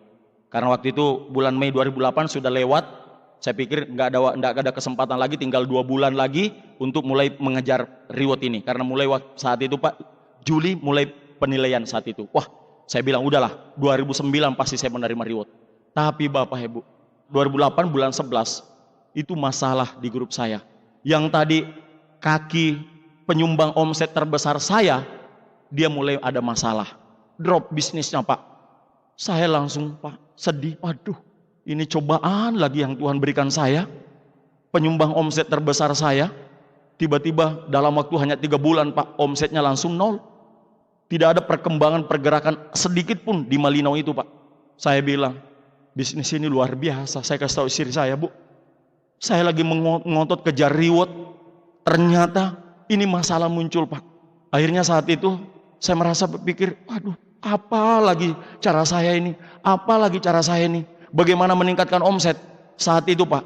A: Karena waktu itu bulan Mei 2008 sudah lewat. Saya pikir nggak ada kesempatan lagi, tinggal 2 bulan lagi untuk mulai mengejar reward ini. Karena mulai saat itu Pak, Juli mulai penilaian saat itu. Wah, saya bilang udahlah, 2009 pasti saya menerima reward. Tapi Bapak Ibu, 2008 bulan 11 itu masalah di grup saya. Yang tadi kaki penyumbang omset terbesar saya, dia mulai ada masalah. Drop bisnisnya Pak. Saya langsung Pak sedih, waduh, ini cobaan lagi yang Tuhan berikan saya. Penyumbang omset terbesar saya, tiba-tiba dalam waktu hanya 3 bulan Pak, omsetnya langsung nol. Tidak ada perkembangan pergerakan sedikit pun di Malinau itu Pak. Saya bilang, bisnis ini luar biasa. Saya kasih tahu istri saya, Bu, saya lagi mengotot kejar reward. Ternyata ini masalah muncul Pak. Akhirnya saat itu saya merasa berpikir, waduh, apa lagi cara saya ini? Apa lagi cara saya ini? Bagaimana meningkatkan omset? Saat itu Pak,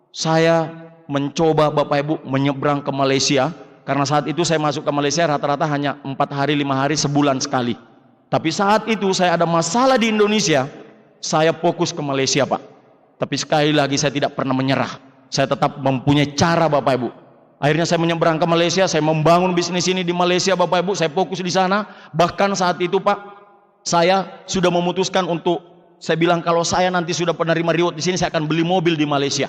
A: saya mencoba Bapak Ibu menyeberang ke Malaysia. Karena saat itu saya masuk ke Malaysia rata-rata hanya 4 hari, 5 hari, sebulan sekali. Tapi saat itu saya ada masalah di Indonesia, saya fokus ke Malaysia Pak. Tapi sekali lagi saya tidak pernah menyerah. Saya tetap mempunyai cara Bapak Ibu. Akhirnya saya menyeberang ke Malaysia, saya membangun bisnis ini di Malaysia Bapak Ibu. Saya fokus di sana. Bahkan saat itu Pak, saya sudah memutuskan untuk, saya bilang kalau saya nanti sudah penerima reward di sini, saya akan beli mobil di Malaysia.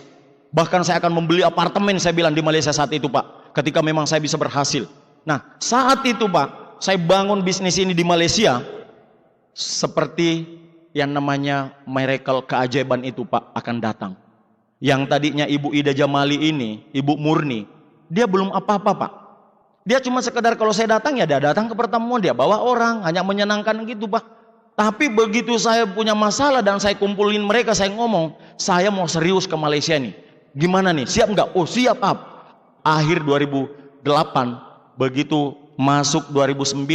A: Bahkan saya akan membeli apartemen, saya bilang, di Malaysia saat itu Pak. Ketika memang saya bisa berhasil. Nah saat itu Pak, saya bangun bisnis ini di Malaysia. Seperti yang namanya miracle, keajaiban itu Pak akan datang. Yang tadinya Ibu Ida Jamali ini, Ibu Murni, dia belum apa-apa Pak. Dia cuma sekedar kalau saya datang ya dia datang ke pertemuan, dia bawa orang, hanya menyenangkan gitu Pak. Tapi begitu saya punya masalah dan saya kumpulin mereka, saya ngomong, saya mau serius ke Malaysia nih. Gimana nih, siap nggak? Oh siap Pak. Akhir 2008, begitu masuk 2009,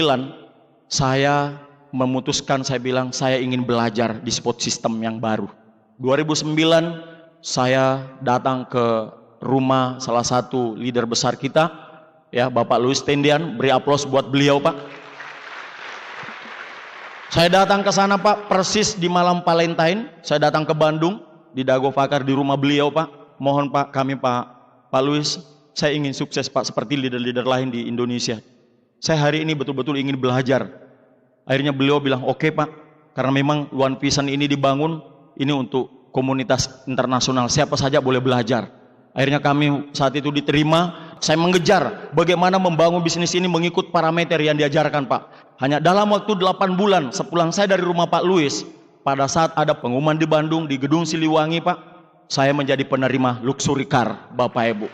A: saya memutuskan, saya bilang saya ingin belajar di sport system yang baru. 2009 saya datang ke rumah salah satu leader besar kita, ya Bapak Louis Tendian, beri aplaus buat beliau Pak. Saya datang ke sana Pak, persis di malam Valentine. Saya datang ke Bandung, di Dago Fakar, di rumah beliau Pak. Mohon Pak, kami Pak Louis, saya ingin sukses Pak seperti leader-leader lain di Indonesia. Saya hari ini betul-betul ingin belajar. Akhirnya beliau bilang, oke Pak, karena memang One Vision ini dibangun, ini untuk komunitas internasional, siapa saja boleh belajar. Akhirnya kami saat itu diterima. Saya mengejar bagaimana membangun bisnis ini mengikut parameter yang diajarkan Pak. Hanya dalam waktu 8 bulan sepulang saya dari rumah Pak Luis, pada saat ada pengumuman di Bandung di Gedung Siliwangi Pak, saya menjadi penerima luxury car Bapak Ibu.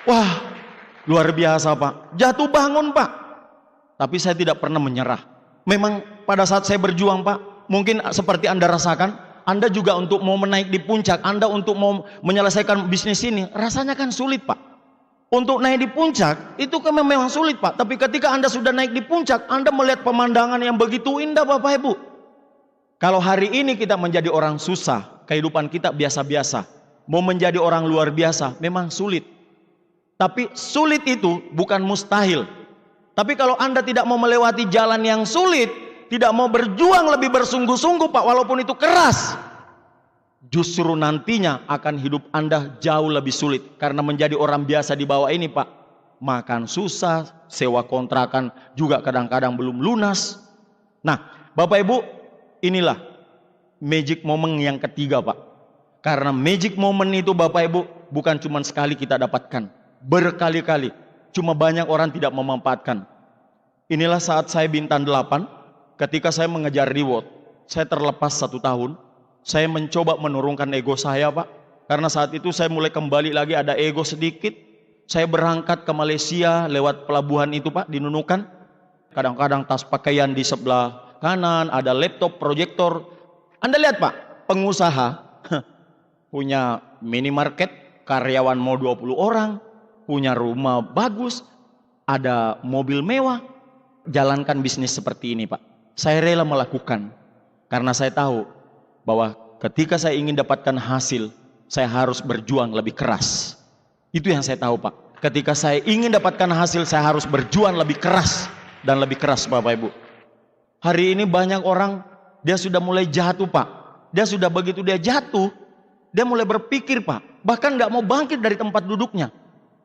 A: Wah, luar biasa Pak. Jatuh bangun Pak. Tapi saya tidak pernah menyerah. Memang pada saat saya berjuang Pak, mungkin seperti Anda rasakan, Anda juga untuk mau menaik di puncak, Anda untuk mau menyelesaikan bisnis ini, rasanya kan sulit Pak. Untuk naik di puncak, itu kan memang sulit Pak. Tapi ketika Anda sudah naik di puncak, Anda melihat pemandangan yang begitu indah Bapak Ibu. Kalau hari ini kita menjadi orang susah, kehidupan kita biasa-biasa, mau menjadi orang luar biasa, memang sulit. Tapi sulit itu bukan mustahil. Tapi kalau Anda tidak mau melewati jalan yang sulit, tidak mau berjuang lebih bersungguh-sungguh Pak, walaupun itu keras, justru nantinya akan hidup Anda jauh lebih sulit. Karena menjadi orang biasa di bawah ini Pak, makan susah, sewa kontrakan juga kadang-kadang belum lunas. Nah Bapak Ibu, inilah magic moment yang ketiga Pak. Karena magic moment itu Bapak Ibu bukan cuma sekali kita dapatkan, berkali-kali. Cuma banyak orang tidak memanfaatkan. Inilah saat saya bintang 8. Ketika saya mengejar reward, saya terlepas 1 tahun. Saya mencoba menurunkan ego saya Pak. Karena saat itu saya mulai kembali lagi ada ego sedikit. Saya berangkat ke Malaysia lewat pelabuhan itu Pak, di Nunukan. Kadang-kadang tas pakaian di sebelah kanan, ada laptop, proyektor. Anda lihat Pak, pengusaha punya minimarket, karyawan mau 20 orang, punya rumah bagus, ada mobil mewah. Jalankan bisnis seperti ini Pak. Saya rela melakukan karena saya tahu bahwa ketika saya ingin dapatkan hasil, saya harus berjuang lebih keras. Itu yang saya tahu Pak. Ketika saya ingin dapatkan hasil, saya harus berjuang lebih keras dan lebih keras Bapak Ibu. Hari ini banyak orang, dia sudah mulai jatuh Pak. Dia sudah begitu dia jatuh, dia mulai berpikir Pak, bahkan nggak mau bangkit dari tempat duduknya.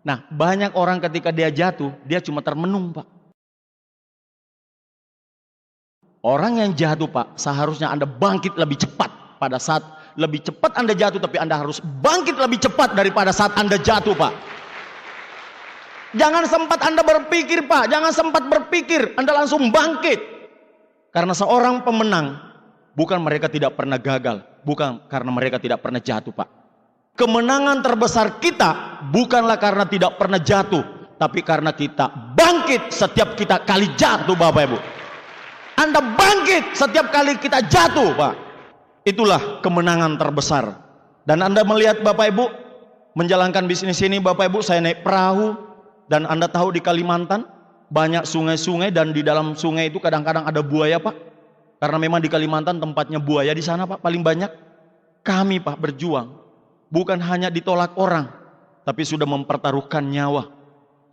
A: Nah banyak orang ketika dia jatuh, dia cuma termenung Pak. Orang yang jatuh Pak, seharusnya Anda bangkit lebih cepat. Pada saat lebih cepat Anda jatuh, tapi Anda harus bangkit lebih cepat daripada saat Anda jatuh Pak. Jangan sempat Anda berpikir Pak, jangan sempat berpikir, Anda langsung bangkit. Karena seorang pemenang, bukan mereka tidak pernah gagal, bukan karena mereka tidak pernah jatuh Pak. Kemenangan terbesar kita bukanlah karena tidak pernah jatuh, tapi karena kita bangkit setiap kita kali jatuh Bapak Ibu. Anda bangkit setiap kali kita jatuh Pak. Itulah kemenangan terbesar. Dan Anda melihat Bapak Ibu menjalankan bisnis ini Bapak Ibu, saya naik perahu. Dan Anda tahu di Kalimantan banyak sungai-sungai, dan di dalam sungai itu kadang-kadang ada buaya Pak. Karena memang di Kalimantan tempatnya buaya di sana Pak paling banyak. Kami Pak berjuang bukan hanya ditolak orang, tapi sudah mempertaruhkan nyawa.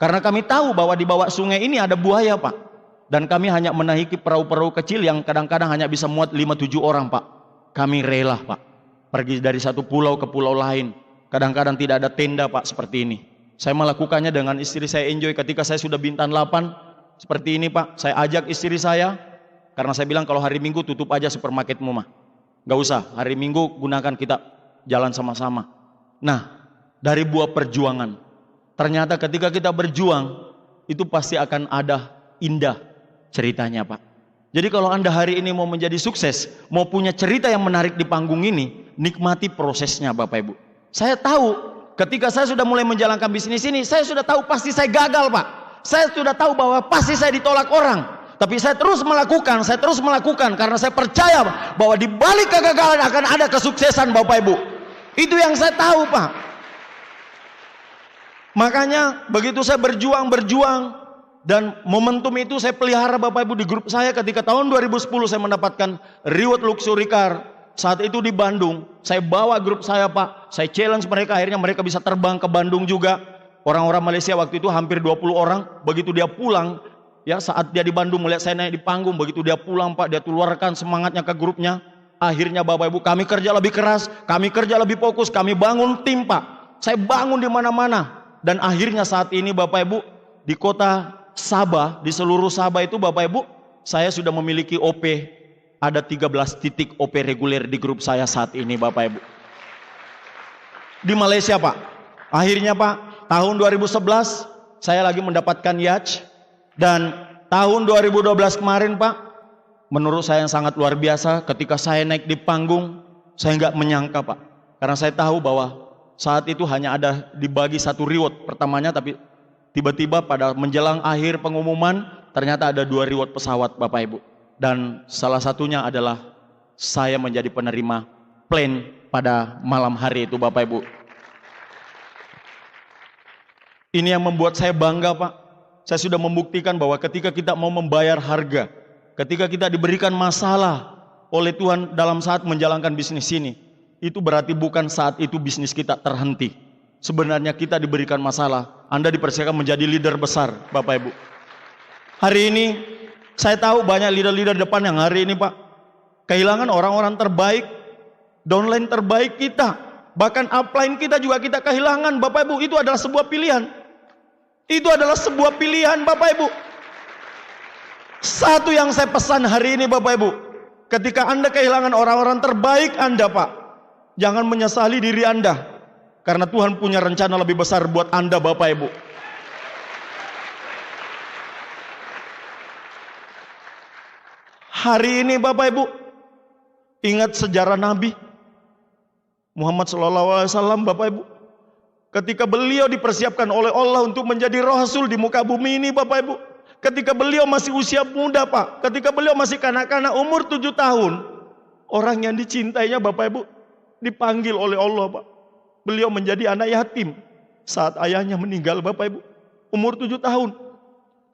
A: Karena kami tahu bahwa di bawah sungai ini ada buaya Pak. Dan kami hanya menaiki perahu-perahu kecil yang kadang-kadang hanya bisa muat 5-7 orang Pak. Kami rela Pak, pergi dari satu pulau ke pulau lain. Kadang-kadang tidak ada tenda Pak seperti ini. Saya melakukannya dengan istri saya, enjoy. Ketika saya sudah bintang 8 seperti ini Pak, saya ajak istri saya. Karena saya bilang kalau hari Minggu tutup aja supermarketmu mah, gak usah, hari Minggu gunakan kita jalan sama-sama. Nah dari buah perjuangan, ternyata ketika kita berjuang, itu pasti akan ada indah ceritanya Pak. Jadi kalau Anda hari ini mau menjadi sukses, mau punya cerita yang menarik di panggung ini, nikmati prosesnya Bapak Ibu. Saya tahu ketika saya sudah mulai menjalankan bisnis ini, saya sudah tahu pasti saya gagal Pak. Saya sudah tahu bahwa pasti saya ditolak orang. Tapi saya terus melakukan karena saya percaya bahwa di balik kegagalan akan ada kesuksesan Bapak Ibu. Itu yang saya tahu Pak. Makanya begitu saya berjuang, dan momentum itu saya pelihara Bapak Ibu di grup saya. Ketika tahun 2010 saya mendapatkan reward luxury car. Saat itu di Bandung, saya bawa grup saya Pak. Saya challenge mereka, akhirnya mereka bisa terbang ke Bandung juga. Orang-orang Malaysia waktu itu hampir 20 orang. Begitu dia pulang, ya saat dia di Bandung melihat saya naik di panggung, begitu dia pulang Pak, dia keluarkan semangatnya ke grupnya. Akhirnya Bapak Ibu, kami kerja lebih keras, kami kerja lebih fokus, kami bangun tim Pak. Saya bangun di mana-mana. Dan akhirnya saat ini Bapak Ibu, di kota Sabah, di seluruh Sabah itu Bapak Ibu, saya sudah memiliki OP ada 13 titik OP reguler di grup saya saat ini Bapak Ibu. Di Malaysia Pak. Akhirnya Pak, tahun 2011 saya lagi mendapatkan yacht. Dan tahun 2012 kemarin Pak, menurut saya yang sangat luar biasa ketika saya naik di panggung, saya nggak menyangka Pak. Karena saya tahu bahwa saat itu hanya ada dibagi satu reward pertamanya, tapi tiba-tiba pada menjelang akhir pengumuman, ternyata ada 2 reward pesawat Bapak Ibu. Dan salah satunya adalah saya menjadi penerima plane pada malam hari itu Bapak Ibu. Ini yang membuat saya bangga Pak. Saya sudah membuktikan bahwa ketika kita mau membayar harga, ketika kita diberikan masalah oleh Tuhan dalam saat menjalankan bisnis ini, itu berarti bukan saat itu bisnis kita terhenti. Sebenarnya kita diberikan masalah, Anda dipersiapkan menjadi leader besar Bapak Ibu. Hari ini saya tahu banyak leader-leader depan yang hari ini Pak kehilangan orang-orang terbaik, downline terbaik kita, bahkan upline kita juga kita kehilangan Bapak Ibu. Itu adalah sebuah pilihan. Itu adalah sebuah pilihan Bapak Ibu. Satu yang saya pesan hari ini Bapak Ibu, ketika Anda kehilangan orang-orang terbaik Anda Pak, jangan menyesali diri Anda, karena Tuhan punya rencana lebih besar buat Anda Bapak Ibu. Hari ini Bapak Ibu, ingat sejarah Nabi Muhammad SAW Bapak Ibu. Ketika beliau dipersiapkan oleh Allah untuk menjadi Rasul di muka bumi ini Bapak Ibu. Ketika beliau masih usia muda Pak, ketika beliau masih kanak-kanak umur 7 tahun, orang yang dicintainya Bapak Ibu dipanggil oleh Allah Pak. Beliau menjadi anak yatim saat ayahnya meninggal Bapak Ibu, umur 7 tahun.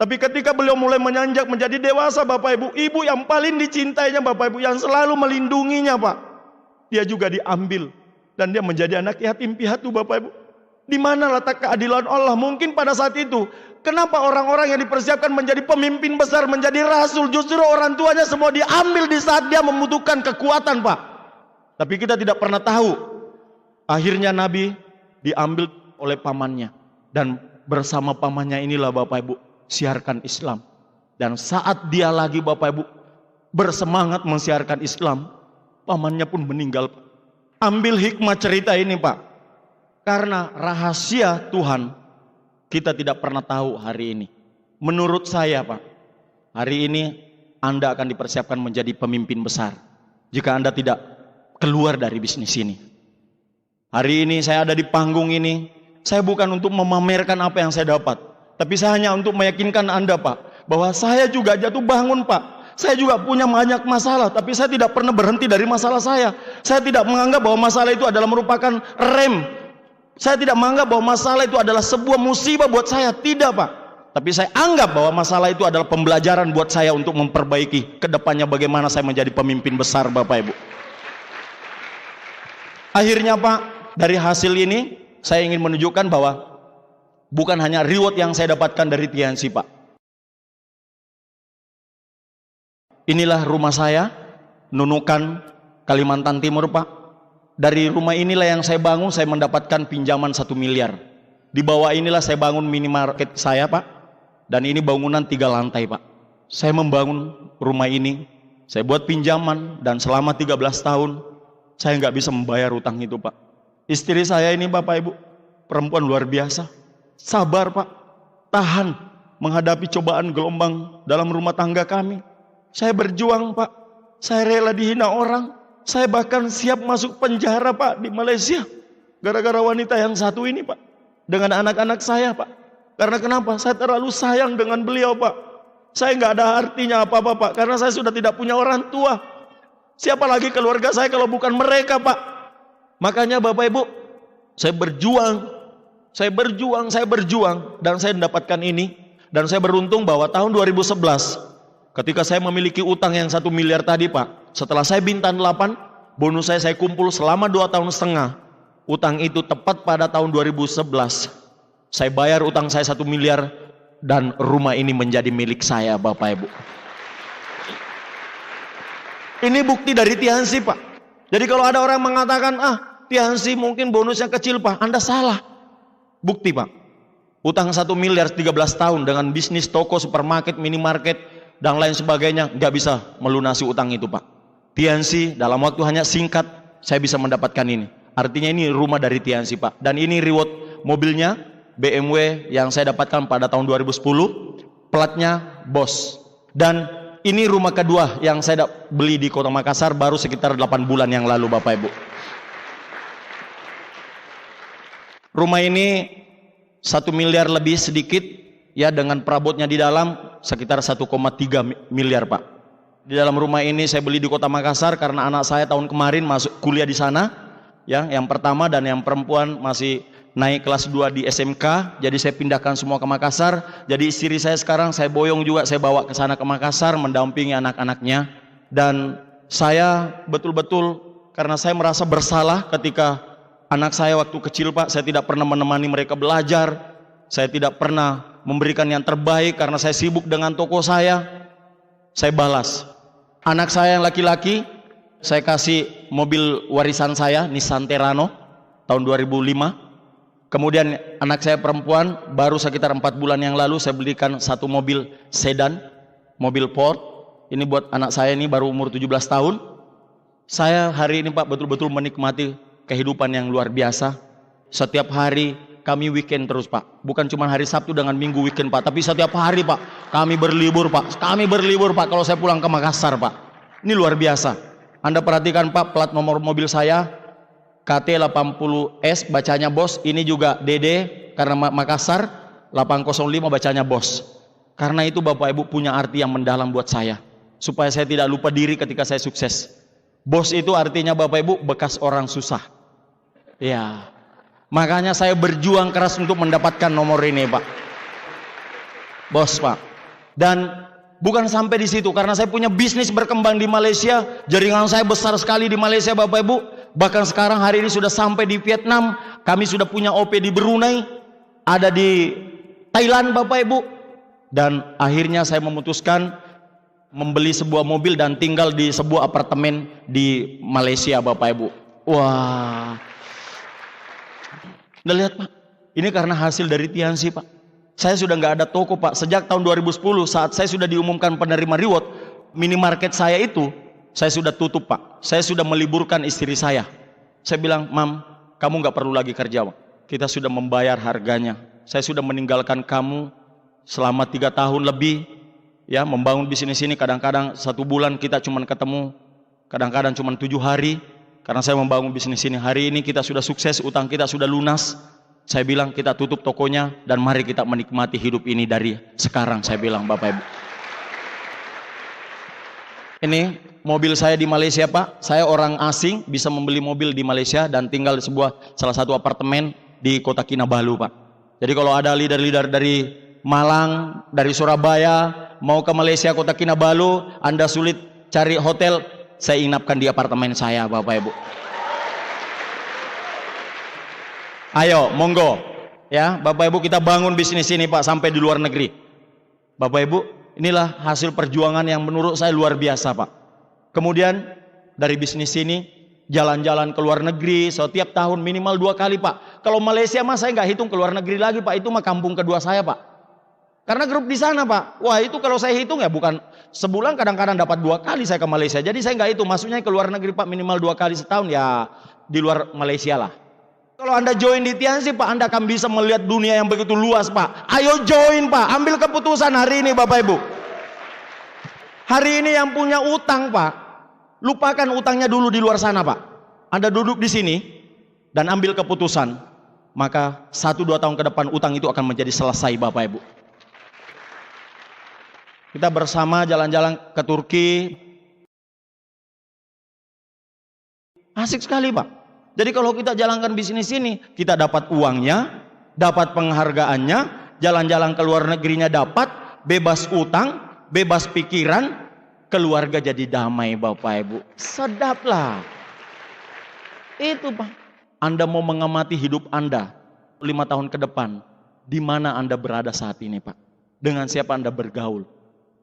A: Tapi ketika beliau mulai menanjak menjadi dewasa Bapak Ibu, ibu yang paling dicintainya Bapak Ibu, yang selalu melindunginya Pak, dia juga diambil dan dia menjadi anak yatim piatu Bapak Ibu. Di mana letak keadilan Allah? Mungkin pada saat itu, kenapa orang-orang yang dipersiapkan menjadi pemimpin besar, menjadi rasul, justru orang tuanya semua diambil di saat dia membutuhkan kekuatan Pak. Tapi kita tidak pernah tahu, akhirnya Nabi diambil oleh pamannya, dan bersama pamannya inilah Bapak Ibu siarkan Islam. Dan saat dia lagi Bapak Ibu bersemangat mensiarkan Islam, pamannya pun meninggal. Ambil hikmah cerita ini Pak, karena rahasia Tuhan kita tidak pernah tahu hari ini. Menurut saya Pak, hari ini Anda akan dipersiapkan menjadi pemimpin besar jika Anda tidak keluar dari bisnis ini. Hari ini saya ada di panggung ini, saya bukan untuk memamerkan apa yang saya dapat, tapi saya hanya untuk meyakinkan Anda Pak, bahwa saya juga jatuh bangun Pak. Saya juga punya banyak masalah, tapi saya tidak pernah berhenti dari masalah saya. Saya tidak menganggap bahwa masalah itu adalah merupakan rem. Saya tidak menganggap bahwa masalah itu adalah sebuah musibah buat saya. Tidak Pak. Tapi saya anggap bahwa masalah itu adalah pembelajaran buat saya untuk memperbaiki kedepannya bagaimana saya menjadi pemimpin besar Bapak Ibu. Akhirnya Pak, dari hasil ini saya ingin menunjukkan bahwa bukan hanya reward yang saya dapatkan dari TNC Pak. Inilah rumah saya, Nunukan, Kalimantan Timur Pak. Dari rumah inilah yang saya bangun, saya mendapatkan pinjaman 1 miliar. Di bawah inilah saya bangun minimarket saya Pak. Dan ini bangunan 3 lantai Pak. Saya membangun rumah ini, saya buat pinjaman, dan selama 13 tahun saya nggak bisa membayar utang itu Pak. Istri saya ini Bapak Ibu, perempuan luar biasa, sabar Pak, tahan menghadapi cobaan gelombang dalam rumah tangga kami. Saya berjuang Pak, saya rela dihina orang, saya bahkan siap masuk penjara Pak di Malaysia gara-gara wanita yang satu ini Pak, dengan anak-anak saya Pak. Karena kenapa? Saya terlalu sayang dengan beliau Pak. Saya nggak ada artinya apa-apa Pak, karena saya sudah tidak punya orang tua. Siapa lagi keluarga saya kalau bukan mereka Pak? Makanya Bapak Ibu, saya berjuang, dan saya mendapatkan ini. Dan saya beruntung bahwa tahun 2011 ketika saya memiliki utang yang 1 miliar tadi Pak, setelah saya bintang 8, bonus saya kumpul selama 2,5 tahun. Utang itu tepat pada tahun 2011. Saya bayar utang saya 1 miliar dan rumah ini menjadi milik saya Bapak Ibu. Ini bukti dari TNC Pak. Jadi kalau ada orang mengatakan, TNC mungkin bonusnya kecil Pak, Anda salah. Bukti Pak. Utang 1 miliar 13 tahun dengan bisnis toko, supermarket, minimarket, dan lain sebagainya, nggak bisa melunasi utang itu Pak. Tiansi dalam waktu hanya singkat saya bisa mendapatkan ini. Artinya ini rumah dari Tiansi Pak. Dan ini reward mobilnya BMW yang saya dapatkan pada tahun 2010. Platnya Bosch. Dan ini rumah kedua yang saya beli di Kota Makassar baru sekitar 8 bulan yang lalu Bapak Ibu. Rumah ini 1 miliar lebih sedikit ya, dengan perabotnya di dalam sekitar 1,3 miliar Pak. Di dalam rumah ini saya beli di Kota Makassar karena anak saya tahun kemarin masuk kuliah di sana, ya, yang pertama, dan yang perempuan masih naik kelas 2 di SMK. Jadi saya pindahkan semua ke Makassar. Jadi istri saya sekarang saya boyong juga, saya bawa ke sana ke Makassar mendampingi anak-anaknya. Dan saya betul-betul karena saya merasa bersalah ketika anak saya waktu kecil Pak, saya tidak pernah menemani mereka belajar. Saya tidak pernah memberikan yang terbaik karena saya sibuk dengan toko saya. Saya balas. Anak saya yang laki-laki, saya kasih mobil warisan saya, Nissan Terrano, tahun 2005. Kemudian anak saya perempuan, baru sekitar 4 bulan yang lalu, saya belikan satu mobil sedan, mobil Ford. Ini buat anak saya ini baru umur 17 tahun. Saya hari ini Pak betul-betul menikmati kehidupan yang luar biasa. Setiap hari kami weekend terus Pak, bukan cuma hari Sabtu dengan Minggu weekend Pak, tapi setiap hari Pak kami berlibur Pak, kalau saya pulang ke Makassar Pak. Ini luar biasa. Anda perhatikan Pak, plat nomor mobil saya KT80S bacanya Bosch, ini juga DD karena Makassar, 805 bacanya Bosch. Karena itu Bapak Ibu punya arti yang mendalam buat saya, supaya saya tidak lupa diri ketika saya sukses. Bosch itu artinya Bapak Ibu bekas orang susah. Ya. Makanya saya berjuang keras untuk mendapatkan nomor ini Pak. Bos Pak. Dan bukan sampai di situ, karena saya punya bisnis berkembang di Malaysia. Jaringan saya besar sekali di Malaysia Bapak Ibu. Bahkan sekarang hari ini sudah sampai di Vietnam. Kami sudah punya OP di Brunei. Ada di Thailand Bapak Ibu. Dan akhirnya saya memutuskan membeli sebuah mobil dan tinggal di sebuah apartemen di Malaysia Bapak Ibu. Wah. Udah lihat Pak, ini karena hasil dari Tiansi Pak. Saya sudah nggak ada toko Pak, sejak tahun 2010 saat saya sudah diumumkan penerima reward, minimarket saya itu saya sudah tutup Pak. Saya sudah meliburkan istri saya. Saya bilang, Mam, kamu nggak perlu lagi kerja Pak. Kita sudah membayar harganya. Saya sudah meninggalkan kamu selama 3 tahun lebih, ya, membangun bisnis ini. Kadang-kadang 1 bulan kita cuma ketemu, kadang-kadang cuma 7 hari. Karena saya membangun bisnis ini. Hari ini kita sudah sukses, utang kita sudah lunas. Saya bilang kita tutup tokonya dan mari kita menikmati hidup ini dari sekarang, saya bilang Bapak Ibu. Ini mobil saya di Malaysia Pak. Saya orang asing, bisa membeli mobil di Malaysia dan tinggal di salah satu apartemen di Kota Kinabalu Pak. Jadi kalau ada leader-leader dari Malang, dari Surabaya mau ke Malaysia Kota Kinabalu, Anda sulit cari hotel, saya inapkan di apartemen saya Bapak Ibu. Ayo monggo ya Bapak Ibu, kita bangun bisnis ini Pak sampai di luar negeri. Bapak Ibu, inilah hasil perjuangan yang menurut saya luar biasa Pak. Kemudian dari bisnis ini jalan-jalan ke luar negeri setiap tahun minimal 2 kali Pak. Kalau Malaysia mah saya nggak hitung ke luar negeri lagi Pak, itu mah kampung kedua saya Pak. Karena grup di sana Pak, wah itu kalau saya hitung ya bukan sebulan, kadang-kadang dapat 2 kali saya ke Malaysia. Jadi saya nggak hitung, maksudnya ke luar negeri Pak minimal 2 kali setahun ya di luar Malaysia lah. Kalau Anda join di Tiansi Pak, Anda akan bisa melihat dunia yang begitu luas Pak. Ayo join Pak, ambil keputusan hari ini Bapak Ibu. Hari ini yang punya utang Pak, lupakan utangnya dulu di luar sana Pak. Anda duduk di sini dan ambil keputusan, maka 1-2 tahun ke depan utang itu akan menjadi selesai Bapak Ibu. Kita bersama jalan-jalan ke Turki. Asik sekali Pak. Jadi kalau kita jalankan bisnis ini, kita dapat uangnya, dapat penghargaannya, jalan-jalan ke luar negerinya dapat, bebas utang, bebas pikiran, keluarga jadi damai Bapak Ibu. Sedap lah. Itu Pak. Anda mau mengamati hidup Anda 5 tahun ke depan, di mana Anda berada saat ini Pak? Dengan siapa Anda bergaul?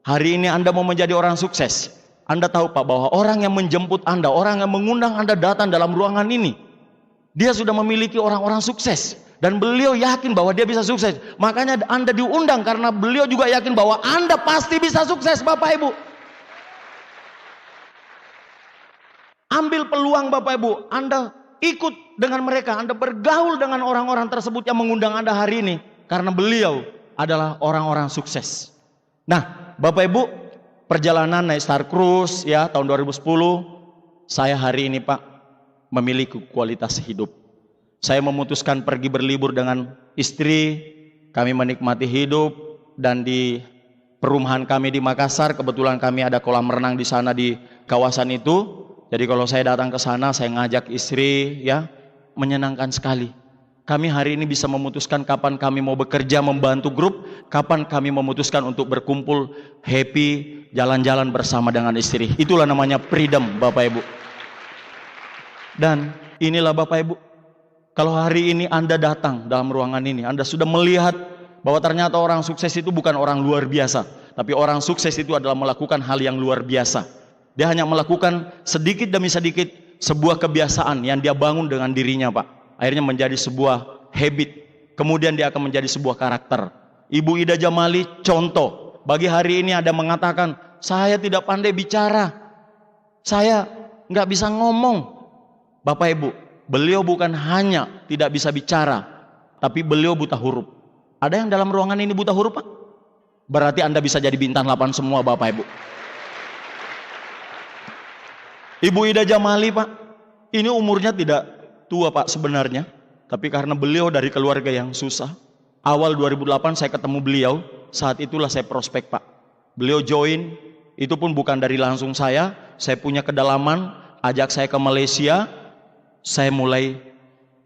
A: Hari ini Anda mau menjadi orang sukses. Anda tahu Pak bahwa orang yang menjemput Anda, orang yang mengundang Anda datang dalam ruangan ini, dia sudah memiliki orang-orang sukses. Dan beliau yakin bahwa dia bisa sukses. Makanya Anda diundang karena beliau juga yakin bahwa Anda pasti bisa sukses Bapak Ibu. Ambil peluang Bapak Ibu, Anda ikut dengan mereka, Anda bergaul dengan orang-orang tersebut yang mengundang Anda hari ini. Karena beliau adalah orang-orang sukses. Nah, Bapak Ibu, perjalanan naik Star Cruise ya tahun 2010, saya hari ini Pak memiliki kualitas hidup. Saya memutuskan pergi berlibur dengan istri, kami menikmati hidup, dan di perumahan kami di Makassar, kebetulan kami ada kolam renang di sana di kawasan itu. Jadi kalau saya datang ke sana, saya ngajak istri, ya, menyenangkan sekali. Kami hari ini bisa memutuskan kapan kami mau bekerja membantu grup, kapan kami memutuskan untuk berkumpul, happy, jalan-jalan bersama dengan istri. Itulah namanya freedom, Bapak Ibu. Dan inilah Bapak Ibu, kalau hari ini Anda datang dalam ruangan ini, Anda sudah melihat bahwa ternyata orang sukses itu bukan orang luar biasa, tapi orang sukses itu adalah melakukan hal yang luar biasa. Dia hanya melakukan sedikit demi sedikit sebuah kebiasaan yang dia bangun dengan dirinya Pak. Akhirnya menjadi sebuah habit. Kemudian dia akan menjadi sebuah karakter. Ibu Ida Jamali contoh. Bagi hari ini ada mengatakan, saya tidak pandai bicara. Saya nggak bisa ngomong. Bapak Ibu, beliau bukan hanya tidak bisa bicara, tapi beliau buta huruf. Ada yang dalam ruangan ini buta huruf Pak? Berarti Anda bisa jadi bintang 8 semua Bapak Ibu. Ibu Ida Jamali Pak, ini umurnya tidak tua Pak sebenarnya, tapi karena beliau dari keluarga yang susah. Awal 2008 saya ketemu beliau, saat itulah saya prospek Pak. Beliau join, itu pun bukan dari langsung saya punya kedalaman, ajak saya ke Malaysia, saya mulai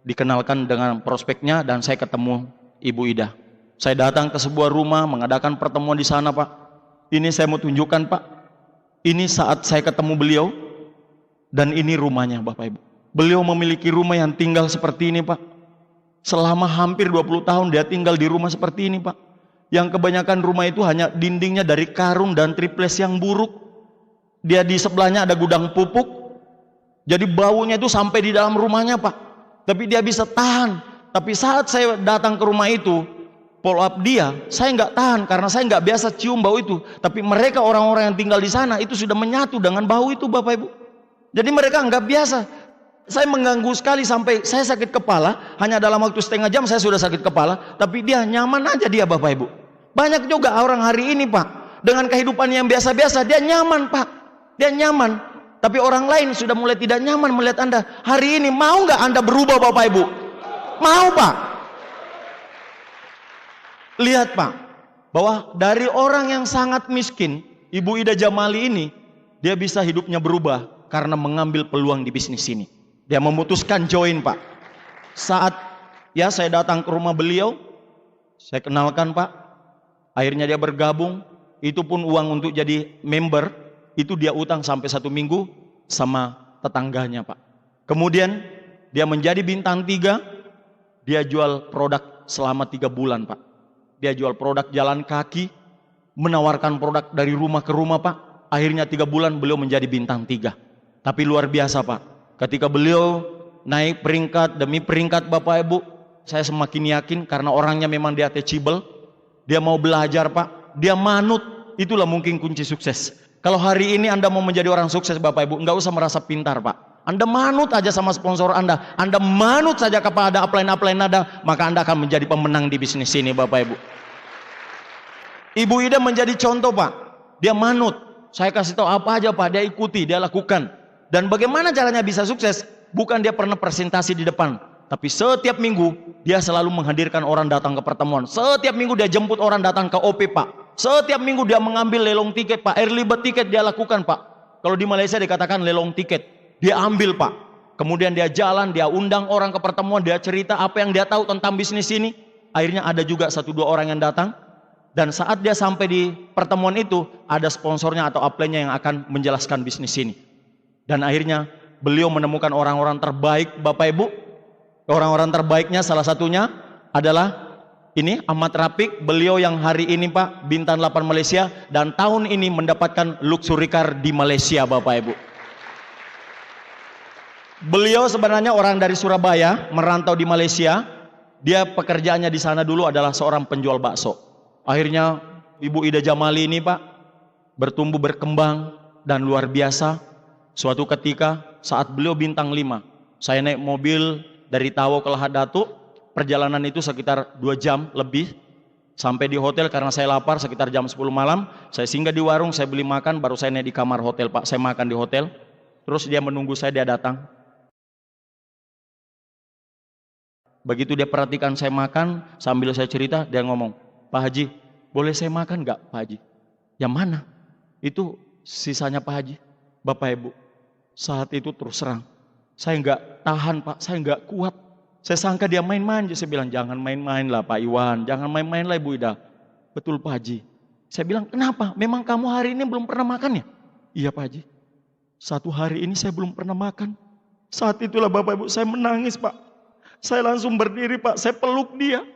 A: dikenalkan dengan prospeknya dan saya ketemu Ibu Ida. Saya datang ke sebuah rumah, mengadakan pertemuan di sana Pak. Ini saya mau tunjukkan Pak, ini saat saya ketemu beliau. Dan ini rumahnya Bapak Ibu. Beliau memiliki rumah yang tinggal seperti ini Pak. Selama hampir 20 tahun dia tinggal di rumah seperti ini Pak. Yang kebanyakan rumah itu hanya dindingnya dari karung dan triples yang buruk. Dia di sebelahnya ada gudang pupuk. Jadi baunya itu sampai di dalam rumahnya Pak. Tapi dia bisa tahan. Tapi saat saya datang ke rumah itu, follow up dia, saya nggak tahan karena saya nggak biasa cium bau itu. Tapi mereka orang-orang yang tinggal di sana itu sudah menyatu dengan bau itu Bapak Ibu. Jadi mereka nggak biasa. Saya mengganggu sekali sampai saya sakit kepala. Hanya dalam waktu setengah jam saya sudah sakit kepala. Tapi dia nyaman aja dia Bapak Ibu. Banyak juga orang hari ini Pak, dengan kehidupan yang biasa-biasa dia nyaman Pak. Dia nyaman. Tapi orang lain sudah mulai tidak nyaman melihat Anda. Hari ini mau nggak Anda berubah Bapak Ibu? Mau Pak? Lihat Pak, bahwa dari orang yang sangat miskin, Ibu Ida Jamali ini, dia bisa hidupnya berubah karena mengambil peluang di bisnis ini. Dia memutuskan join Pak. Saat ya saya datang ke rumah beliau, saya kenalkan Pak. Akhirnya dia bergabung. Itu pun uang untuk jadi member, itu dia utang sampai 1 minggu sama tetangganya Pak. Kemudian dia menjadi bintang 3. Dia jual produk selama 3 bulan Pak. Dia jual produk jalan kaki, menawarkan produk dari rumah ke rumah Pak. Akhirnya 3 bulan beliau menjadi bintang 3. Tapi luar biasa Pak, ketika beliau naik peringkat demi peringkat Bapak Ibu, saya semakin yakin karena orangnya memang dia teachable, dia mau belajar Pak, dia manut, itulah mungkin kunci sukses. Kalau hari ini Anda mau menjadi orang sukses Bapak Ibu, nggak usah merasa pintar Pak. Anda manut aja sama sponsor Anda manut saja kepada upline Anda, maka Anda akan menjadi pemenang di bisnis ini Bapak Ibu. Ibu Ida menjadi contoh Pak, dia manut, saya kasih tahu apa aja Pak, dia ikuti, dia lakukan. Dan bagaimana caranya bisa sukses? Bukan dia pernah presentasi di depan, tapi setiap minggu dia selalu menghadirkan orang datang ke pertemuan. Setiap minggu dia jemput orang datang ke OP Pak. Setiap minggu dia mengambil lelong tiket Pak, early bird tiket dia lakukan Pak. Kalau di Malaysia dikatakan lelong tiket, dia ambil Pak. Kemudian dia jalan, dia undang orang ke pertemuan, dia cerita apa yang dia tahu tentang bisnis ini. Akhirnya ada juga 1-2 orang yang datang. Dan saat dia sampai di pertemuan itu, ada sponsornya atau upline-nya yang akan menjelaskan bisnis ini. Dan akhirnya beliau menemukan orang-orang terbaik Bapak Ibu. Orang-orang terbaiknya salah satunya adalah ini Ahmad Rafiq. Beliau yang hari ini Pak bintang 8 Malaysia dan tahun ini mendapatkan luxury car di Malaysia Bapak Ibu. Beliau sebenarnya orang dari Surabaya, merantau di Malaysia. Dia pekerjaannya di sana dulu adalah seorang penjual bakso. Akhirnya Ibu Ida Jamali ini Pak bertumbuh berkembang dan luar biasa. Suatu ketika saat beliau bintang 5, saya naik mobil dari Tawo ke Lahadatu, perjalanan itu sekitar 2 jam lebih. Sampai di hotel karena saya lapar sekitar jam 10 malam, saya singgah di warung, saya beli makan, baru saya naik di kamar hotel Pak, saya makan di hotel. Terus dia menunggu saya, dia datang. Begitu dia perhatikan saya makan, sambil saya cerita, dia ngomong, "Pak Haji, boleh saya makan nggak Pak Haji?" "Yang mana?" "Itu sisanya Pak Haji." Bapak Ibu, saat itu terus terang, saya nggak tahan Pak, saya nggak kuat. Saya sangka dia main-main, saya bilang, "Jangan main-main lah Pak Iwan, jangan main-main lah Ibu Ida." "Betul Pak Haji." Saya bilang, "Kenapa? Memang kamu hari ini belum pernah makan ya?" "Iya Pak Haji, 1 hari ini saya belum pernah makan." Saat itulah Bapak Ibu, saya menangis Pak. Saya langsung berdiri Pak, saya peluk dia.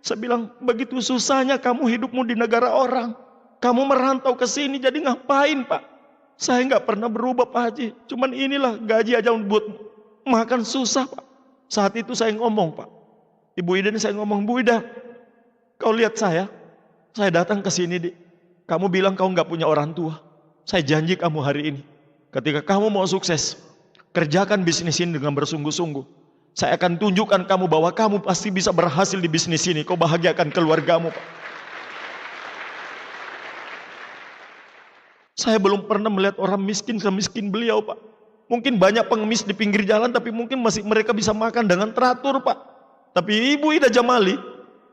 A: Saya bilang, "Begitu susahnya kamu hidupmu di negara orang. Kamu merantau ke sini jadi ngapain Pak? Saya nggak pernah berubah Pak Haji. Cuman inilah gaji aja buat makan susah Pak." Saat itu saya ngomong Pak. Ibu Ida ini saya ngomong, "Bu Ida, kau lihat saya datang ke sini kamu bilang kau nggak punya orang tua. Saya janji kamu hari ini, ketika kamu mau sukses, kerjakan bisnis ini dengan bersungguh-sungguh. Saya akan tunjukkan kamu bahwa kamu pasti bisa berhasil di bisnis ini. Kau bahagiakan keluargamu Pak." Saya belum pernah melihat orang miskin semiskin beliau Pak. Mungkin banyak pengemis di pinggir jalan, tapi mungkin masih mereka bisa makan dengan teratur Pak. Tapi Ibu Ida Jamali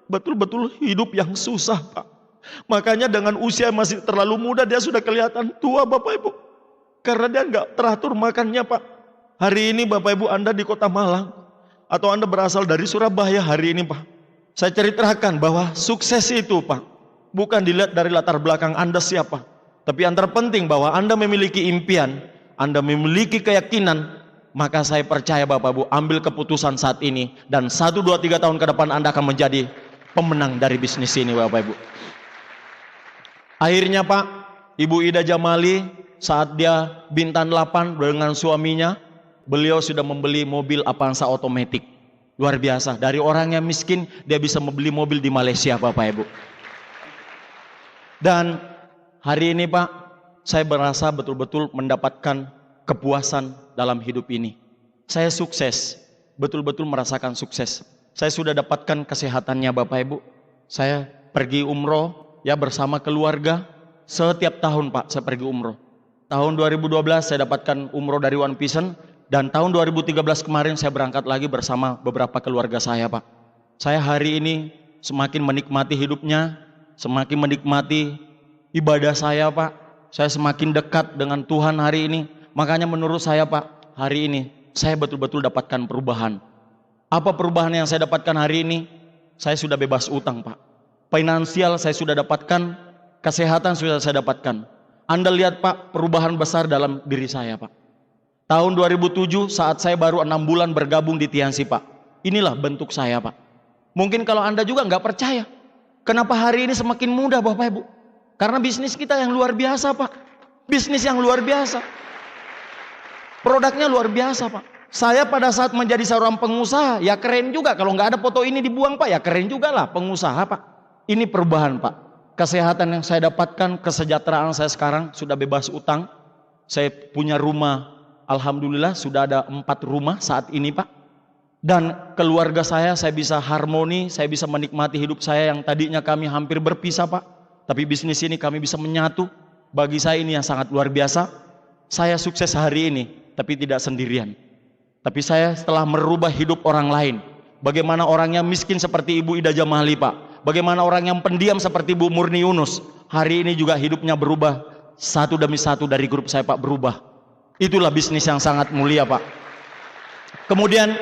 A: betul-betul hidup yang susah Pak. Makanya dengan usia masih terlalu muda, dia sudah kelihatan tua Bapak Ibu. Karena dia nggak teratur makannya Pak. Hari ini Bapak Ibu Anda di Kota Malang, atau Anda berasal dari Surabaya hari ini Pak, saya ceritakan bahwa sukses itu Pak, bukan dilihat dari latar belakang Anda siapa, tapi yang terpenting bahwa Anda memiliki impian, Anda memiliki keyakinan, maka saya percaya Bapak Ibu, ambil keputusan saat ini, dan 1, 2, 3 tahun ke depan Anda akan menjadi pemenang dari bisnis ini Bapak Ibu. Akhirnya Pak, Ibu Ida Jamali saat dia bintang 8 dengan suaminya, beliau sudah membeli mobil Avanza otomatis. Luar biasa, dari orang yang miskin dia bisa membeli mobil di Malaysia Bapak Ibu. Dan hari ini Pak, saya merasa betul-betul mendapatkan kepuasan dalam hidup ini. Saya sukses, betul-betul merasakan sukses. Saya sudah dapatkan kesehatannya Bapak Ibu. Saya pergi umroh ya bersama keluarga. Setiap tahun Pak saya pergi umroh. Tahun 2012 saya dapatkan umroh dari One Vision. Dan tahun 2013 kemarin saya berangkat lagi bersama beberapa keluarga saya Pak. Saya hari ini semakin menikmati hidupnya, semakin menikmati ibadah saya Pak. Saya semakin dekat dengan Tuhan hari ini. Makanya menurut saya Pak, hari ini saya betul-betul dapatkan perubahan. Apa perubahan yang saya dapatkan hari ini? Saya sudah bebas utang Pak. Finansial saya sudah dapatkan, kesehatan sudah saya dapatkan. Anda lihat Pak, perubahan besar dalam diri saya Pak. Tahun 2007 saat saya baru 6 bulan bergabung di Tiansi Pak. Inilah bentuk saya Pak. Mungkin kalau Anda juga nggak percaya. Kenapa hari ini semakin mudah Bapak Ibu? Karena bisnis kita yang luar biasa Pak. Bisnis yang luar biasa. Produknya luar biasa Pak. Saya pada saat menjadi seorang pengusaha, ya keren juga. Kalau nggak ada foto ini dibuang Pak, ya keren juga lah pengusaha Pak. Ini perubahan Pak. Kesehatan yang saya dapatkan, kesejahteraan saya sekarang sudah bebas utang. Saya punya rumah. Alhamdulillah sudah ada 4 rumah saat ini Pak. Dan keluarga saya bisa harmoni, saya bisa menikmati hidup saya yang tadinya kami hampir berpisah Pak. Tapi bisnis ini kami bisa menyatu. Bagi saya ini yang sangat luar biasa. Saya sukses hari ini, tapi tidak sendirian. Tapi saya setelah merubah hidup orang lain. Bagaimana orang yang miskin seperti Ibu Ida Jamali Pak. Bagaimana orang yang pendiam seperti Bu Murni Yunus. Hari ini juga hidupnya berubah. Satu demi satu dari grup saya Pak berubah. Itulah bisnis yang sangat mulia Pak. Kemudian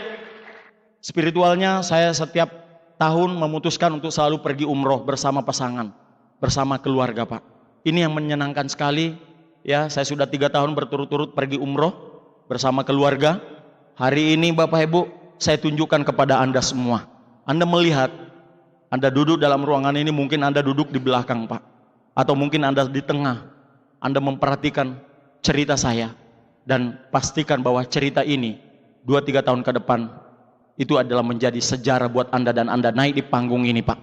A: spiritualnya saya setiap tahun memutuskan untuk selalu pergi umroh bersama pasangan, bersama keluarga Pak. Ini yang menyenangkan sekali ya. Saya sudah 3 tahun berturut-turut pergi umroh bersama keluarga. Hari ini Bapak Ibu saya tunjukkan kepada Anda semua. Anda melihat, Anda duduk dalam ruangan ini, mungkin Anda duduk di belakang Pak, atau mungkin Anda di tengah. Anda memperhatikan cerita saya. Dan pastikan bahwa cerita ini 2-3 tahun ke depan itu adalah menjadi sejarah buat Anda dan Anda naik di panggung ini Pak.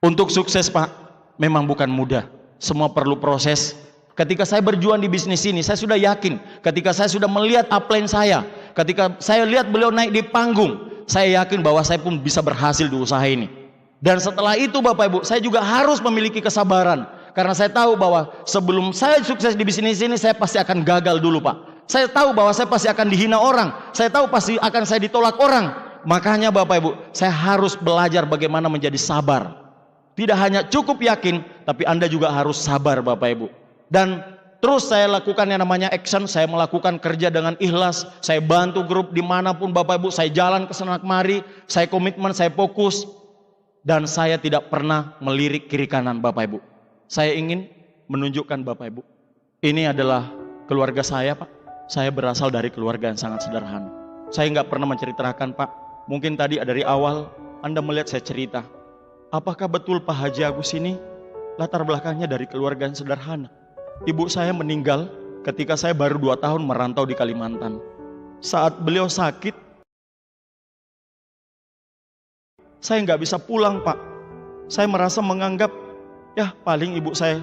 A: Untuk sukses Pak memang bukan mudah. Semua perlu proses. Ketika saya berjuang di bisnis ini, saya sudah yakin. Ketika saya sudah melihat upline saya, ketika saya lihat beliau naik di panggung, saya yakin bahwa saya pun bisa berhasil di usaha ini. Dan setelah itu Bapak Ibu, saya juga harus memiliki kesabaran. Karena saya tahu bahwa sebelum saya sukses di bisnis ini, saya pasti akan gagal dulu Pak. Saya tahu bahwa saya pasti akan dihina orang. Saya tahu pasti akan saya ditolak orang. Makanya Bapak Ibu, saya harus belajar bagaimana menjadi sabar. Tidak hanya cukup yakin, tapi Anda juga harus sabar Bapak Ibu. Dan terus saya lakukan yang namanya action. Saya melakukan kerja dengan ikhlas. Saya bantu grup dimanapun Bapak Ibu. Saya jalan ke sana kemari. Saya komitmen, saya fokus. Dan saya tidak pernah melirik kiri kanan Bapak Ibu. Saya ingin menunjukkan Bapak Ibu, ini adalah keluarga saya Pak. Saya berasal dari keluarga yang sangat sederhana. Saya nggak pernah menceritakan Pak. Mungkin tadi dari awal Anda melihat saya cerita. Apakah betul Pak Haji Agus ini latar belakangnya dari keluarga yang sederhana? Ibu saya meninggal ketika saya baru 2 tahun merantau di Kalimantan. Saat beliau sakit, saya nggak bisa pulang Pak. Saya merasa menganggap, ya paling ibu saya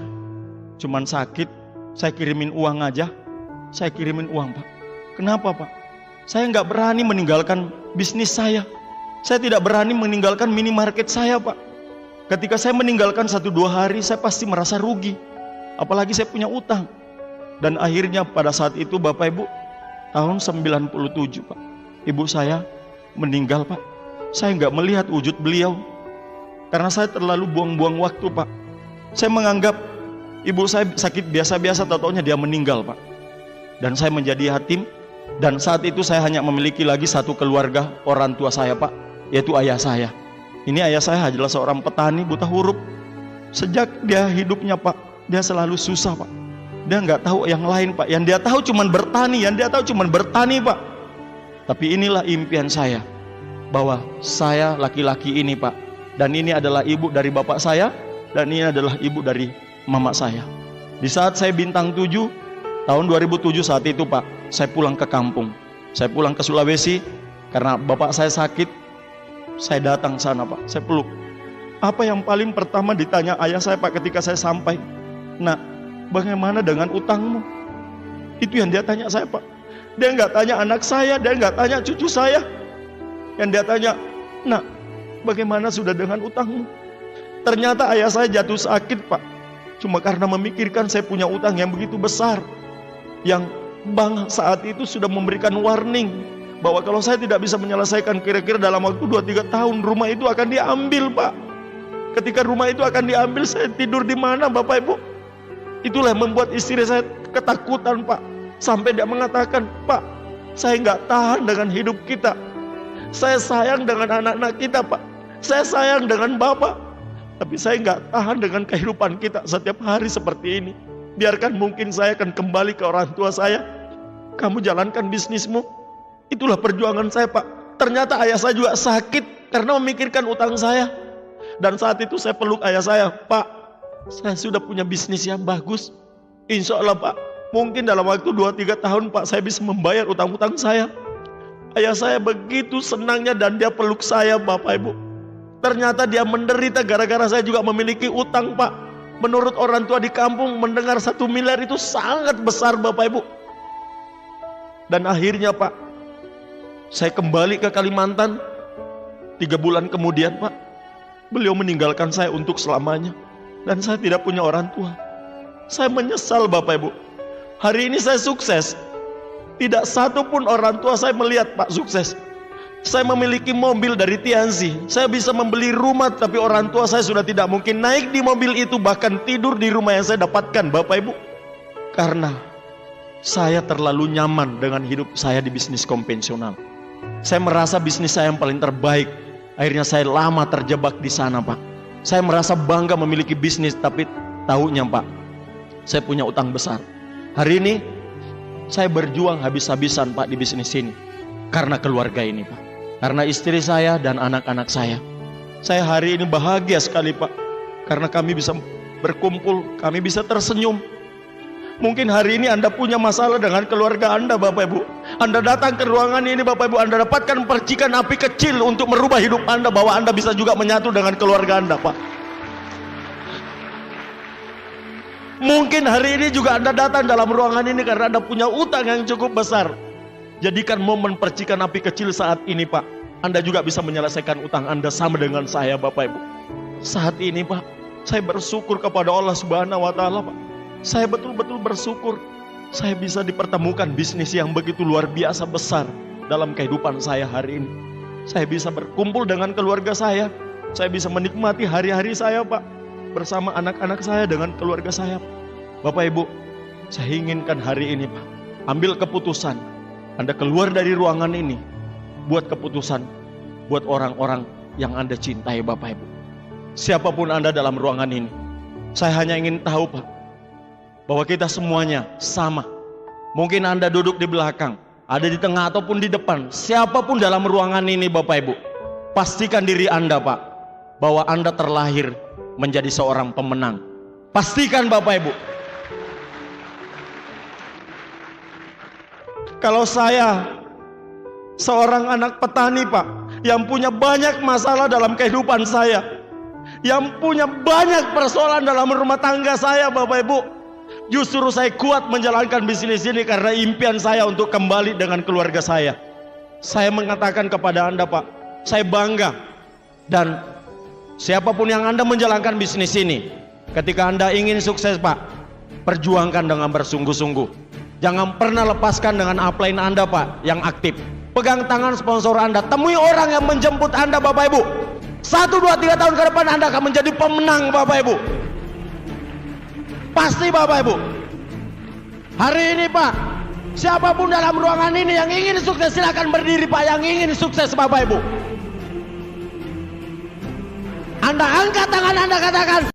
A: cuman sakit, saya kirimin uang aja. Saya kirimin uang Pak. Kenapa Pak? Saya nggak berani meninggalkan bisnis saya. Saya tidak berani meninggalkan minimarket saya Pak. Ketika saya meninggalkan 1-2 hari, saya pasti merasa rugi. Apalagi saya punya utang. Dan akhirnya pada saat itu Bapak Ibu, tahun 97 Pak, ibu saya meninggal Pak. Saya nggak melihat wujud beliau. Karena saya terlalu buang-buang waktu Pak. Saya menganggap ibu saya sakit biasa-biasa, tahu-taunya dia meninggal Pak. Dan saya menjadi yatim. Dan saat itu saya hanya memiliki lagi satu keluarga, orang tua saya Pak, yaitu ayah saya. Ini ayah saya adalah seorang petani buta huruf. Sejak dia hidupnya Pak, dia selalu susah Pak. Dia nggak tahu yang lain Pak. Yang dia tahu cuman bertani, Pak. Tapi inilah impian saya, bahwa saya laki-laki ini Pak, dan ini adalah ibu dari bapak saya, dan ini adalah ibu dari mama saya. Di saat saya bintang 7, tahun 2007 saat itu Pak, saya pulang ke kampung. Saya pulang ke Sulawesi karena bapak saya sakit. Saya datang sana Pak, saya peluk. Apa yang paling pertama ditanya ayah saya Pak ketika saya sampai? Nah, bagaimana dengan utangmu? Itu yang dia tanya saya Pak. Dia nggak tanya anak saya, dia nggak tanya cucu saya. Yang dia tanya, nah, bagaimana sudah dengan utangmu? Ternyata ayah saya jatuh sakit Pak. Cuma karena memikirkan saya punya utang yang begitu besar. Yang bank saat itu sudah memberikan warning bahwa kalau saya tidak bisa menyelesaikan kira-kira dalam waktu 2-3 tahun, rumah itu akan diambil Pak. Ketika rumah itu akan diambil, saya tidur di mana Bapak Ibu? Itulah yang membuat istri saya ketakutan Pak. Sampai dia mengatakan, Pak, saya nggak tahan dengan hidup kita. Saya sayang dengan anak-anak kita Pak. Saya sayang dengan Bapak. Tapi saya nggak tahan dengan kehidupan kita setiap hari seperti ini. Biarkan mungkin saya akan kembali ke orang tua saya. Kamu jalankan bisnismu. Itulah perjuangan saya Pak. Ternyata ayah saya juga sakit karena memikirkan utang saya. Dan saat itu saya peluk ayah saya. Pak, saya sudah punya bisnis yang bagus. Insya Allah Pak, mungkin dalam waktu 2-3 tahun Pak, saya bisa membayar utang-utang saya. Ayah saya begitu senangnya dan dia peluk saya Bapak Ibu. Ternyata dia menderita gara-gara saya juga memiliki utang Pak. Menurut orang tua di kampung, mendengar 1 miliar itu sangat besar Bapak Ibu. Dan akhirnya Pak, saya kembali ke Kalimantan. 3 bulan kemudian Pak, beliau meninggalkan saya untuk selamanya. Dan saya tidak punya orang tua. Saya menyesal Bapak Ibu. Hari ini saya sukses. Tidak satu pun orang tua saya melihat Pak sukses. Saya memiliki mobil dari Tianzi. Saya bisa membeli rumah, tapi orang tua saya sudah tidak mungkin naik di mobil itu, bahkan tidur di rumah yang saya dapatkan Bapak Ibu. Karena saya terlalu nyaman dengan hidup saya di bisnis konvensional. Saya merasa bisnis saya yang paling terbaik. Akhirnya saya lama terjebak di sana Pak. Saya merasa bangga memiliki bisnis, tapi tahunya Pak, saya punya utang besar. Hari ini saya berjuang habis-habisan Pak di bisnis ini. Karena keluarga ini Pak. Karena istri saya dan anak-anak saya. Saya hari ini bahagia sekali Pak. Karena kami bisa berkumpul, kami bisa tersenyum. Mungkin hari ini Anda punya masalah dengan keluarga Anda Bapak Ibu. Anda datang ke ruangan ini Bapak Ibu, Anda dapatkan percikan api kecil untuk merubah hidup Anda, bahwa Anda bisa juga menyatu dengan keluarga Anda Pak. Mungkin hari ini juga Anda datang dalam ruangan ini karena Anda punya utang yang cukup besar. Jadikan momen percikan api kecil saat ini, Pak. Anda juga bisa menyelesaikan utang Anda sama dengan saya, Bapak Ibu. Saat ini, Pak, saya bersyukur kepada Allah Subhanahu wa Ta'ala, Pak. Saya betul-betul bersyukur saya bisa dipertemukan bisnis yang begitu luar biasa besar dalam kehidupan saya hari ini. Saya bisa berkumpul dengan keluarga saya. Saya bisa menikmati hari-hari saya, Pak, bersama anak-anak saya dengan keluarga saya. Bapak Ibu, saya inginkan hari ini, Pak, ambil keputusan. Anda keluar dari ruangan ini, buat keputusan buat orang-orang yang Anda cintai, Bapak Ibu. Siapapun Anda dalam ruangan ini, saya hanya ingin tahu, Pak, bahwa kita semuanya sama. Mungkin Anda duduk di belakang, ada di tengah ataupun di depan, siapapun dalam ruangan ini, Bapak Ibu, pastikan diri Anda, Pak, bahwa Anda terlahir menjadi seorang pemenang. Pastikan, Bapak Ibu. Kalau saya seorang anak petani, Pak, yang punya banyak masalah dalam kehidupan saya, yang punya banyak persoalan dalam rumah tangga saya, Bapak Ibu, justru saya kuat menjalankan bisnis ini karena impian saya untuk kembali dengan keluarga saya. Saya mengatakan kepada Anda, Pak, saya bangga. Dan siapapun yang Anda menjalankan bisnis ini, ketika Anda ingin sukses, Pak, perjuangkan dengan bersungguh-sungguh. Jangan pernah lepaskan dengan upline Anda, Pak, yang aktif. Pegang tangan sponsor Anda, temui orang yang menjemput Anda, Bapak Ibu. 1, 2, 3 tahun ke depan Anda akan menjadi pemenang, Bapak Ibu. Pasti, Bapak Ibu. Hari ini, Pak, siapapun dalam ruangan ini yang ingin sukses, silakan berdiri, Pak, yang ingin sukses, Bapak Ibu. Anda angkat tangan, Anda katakan,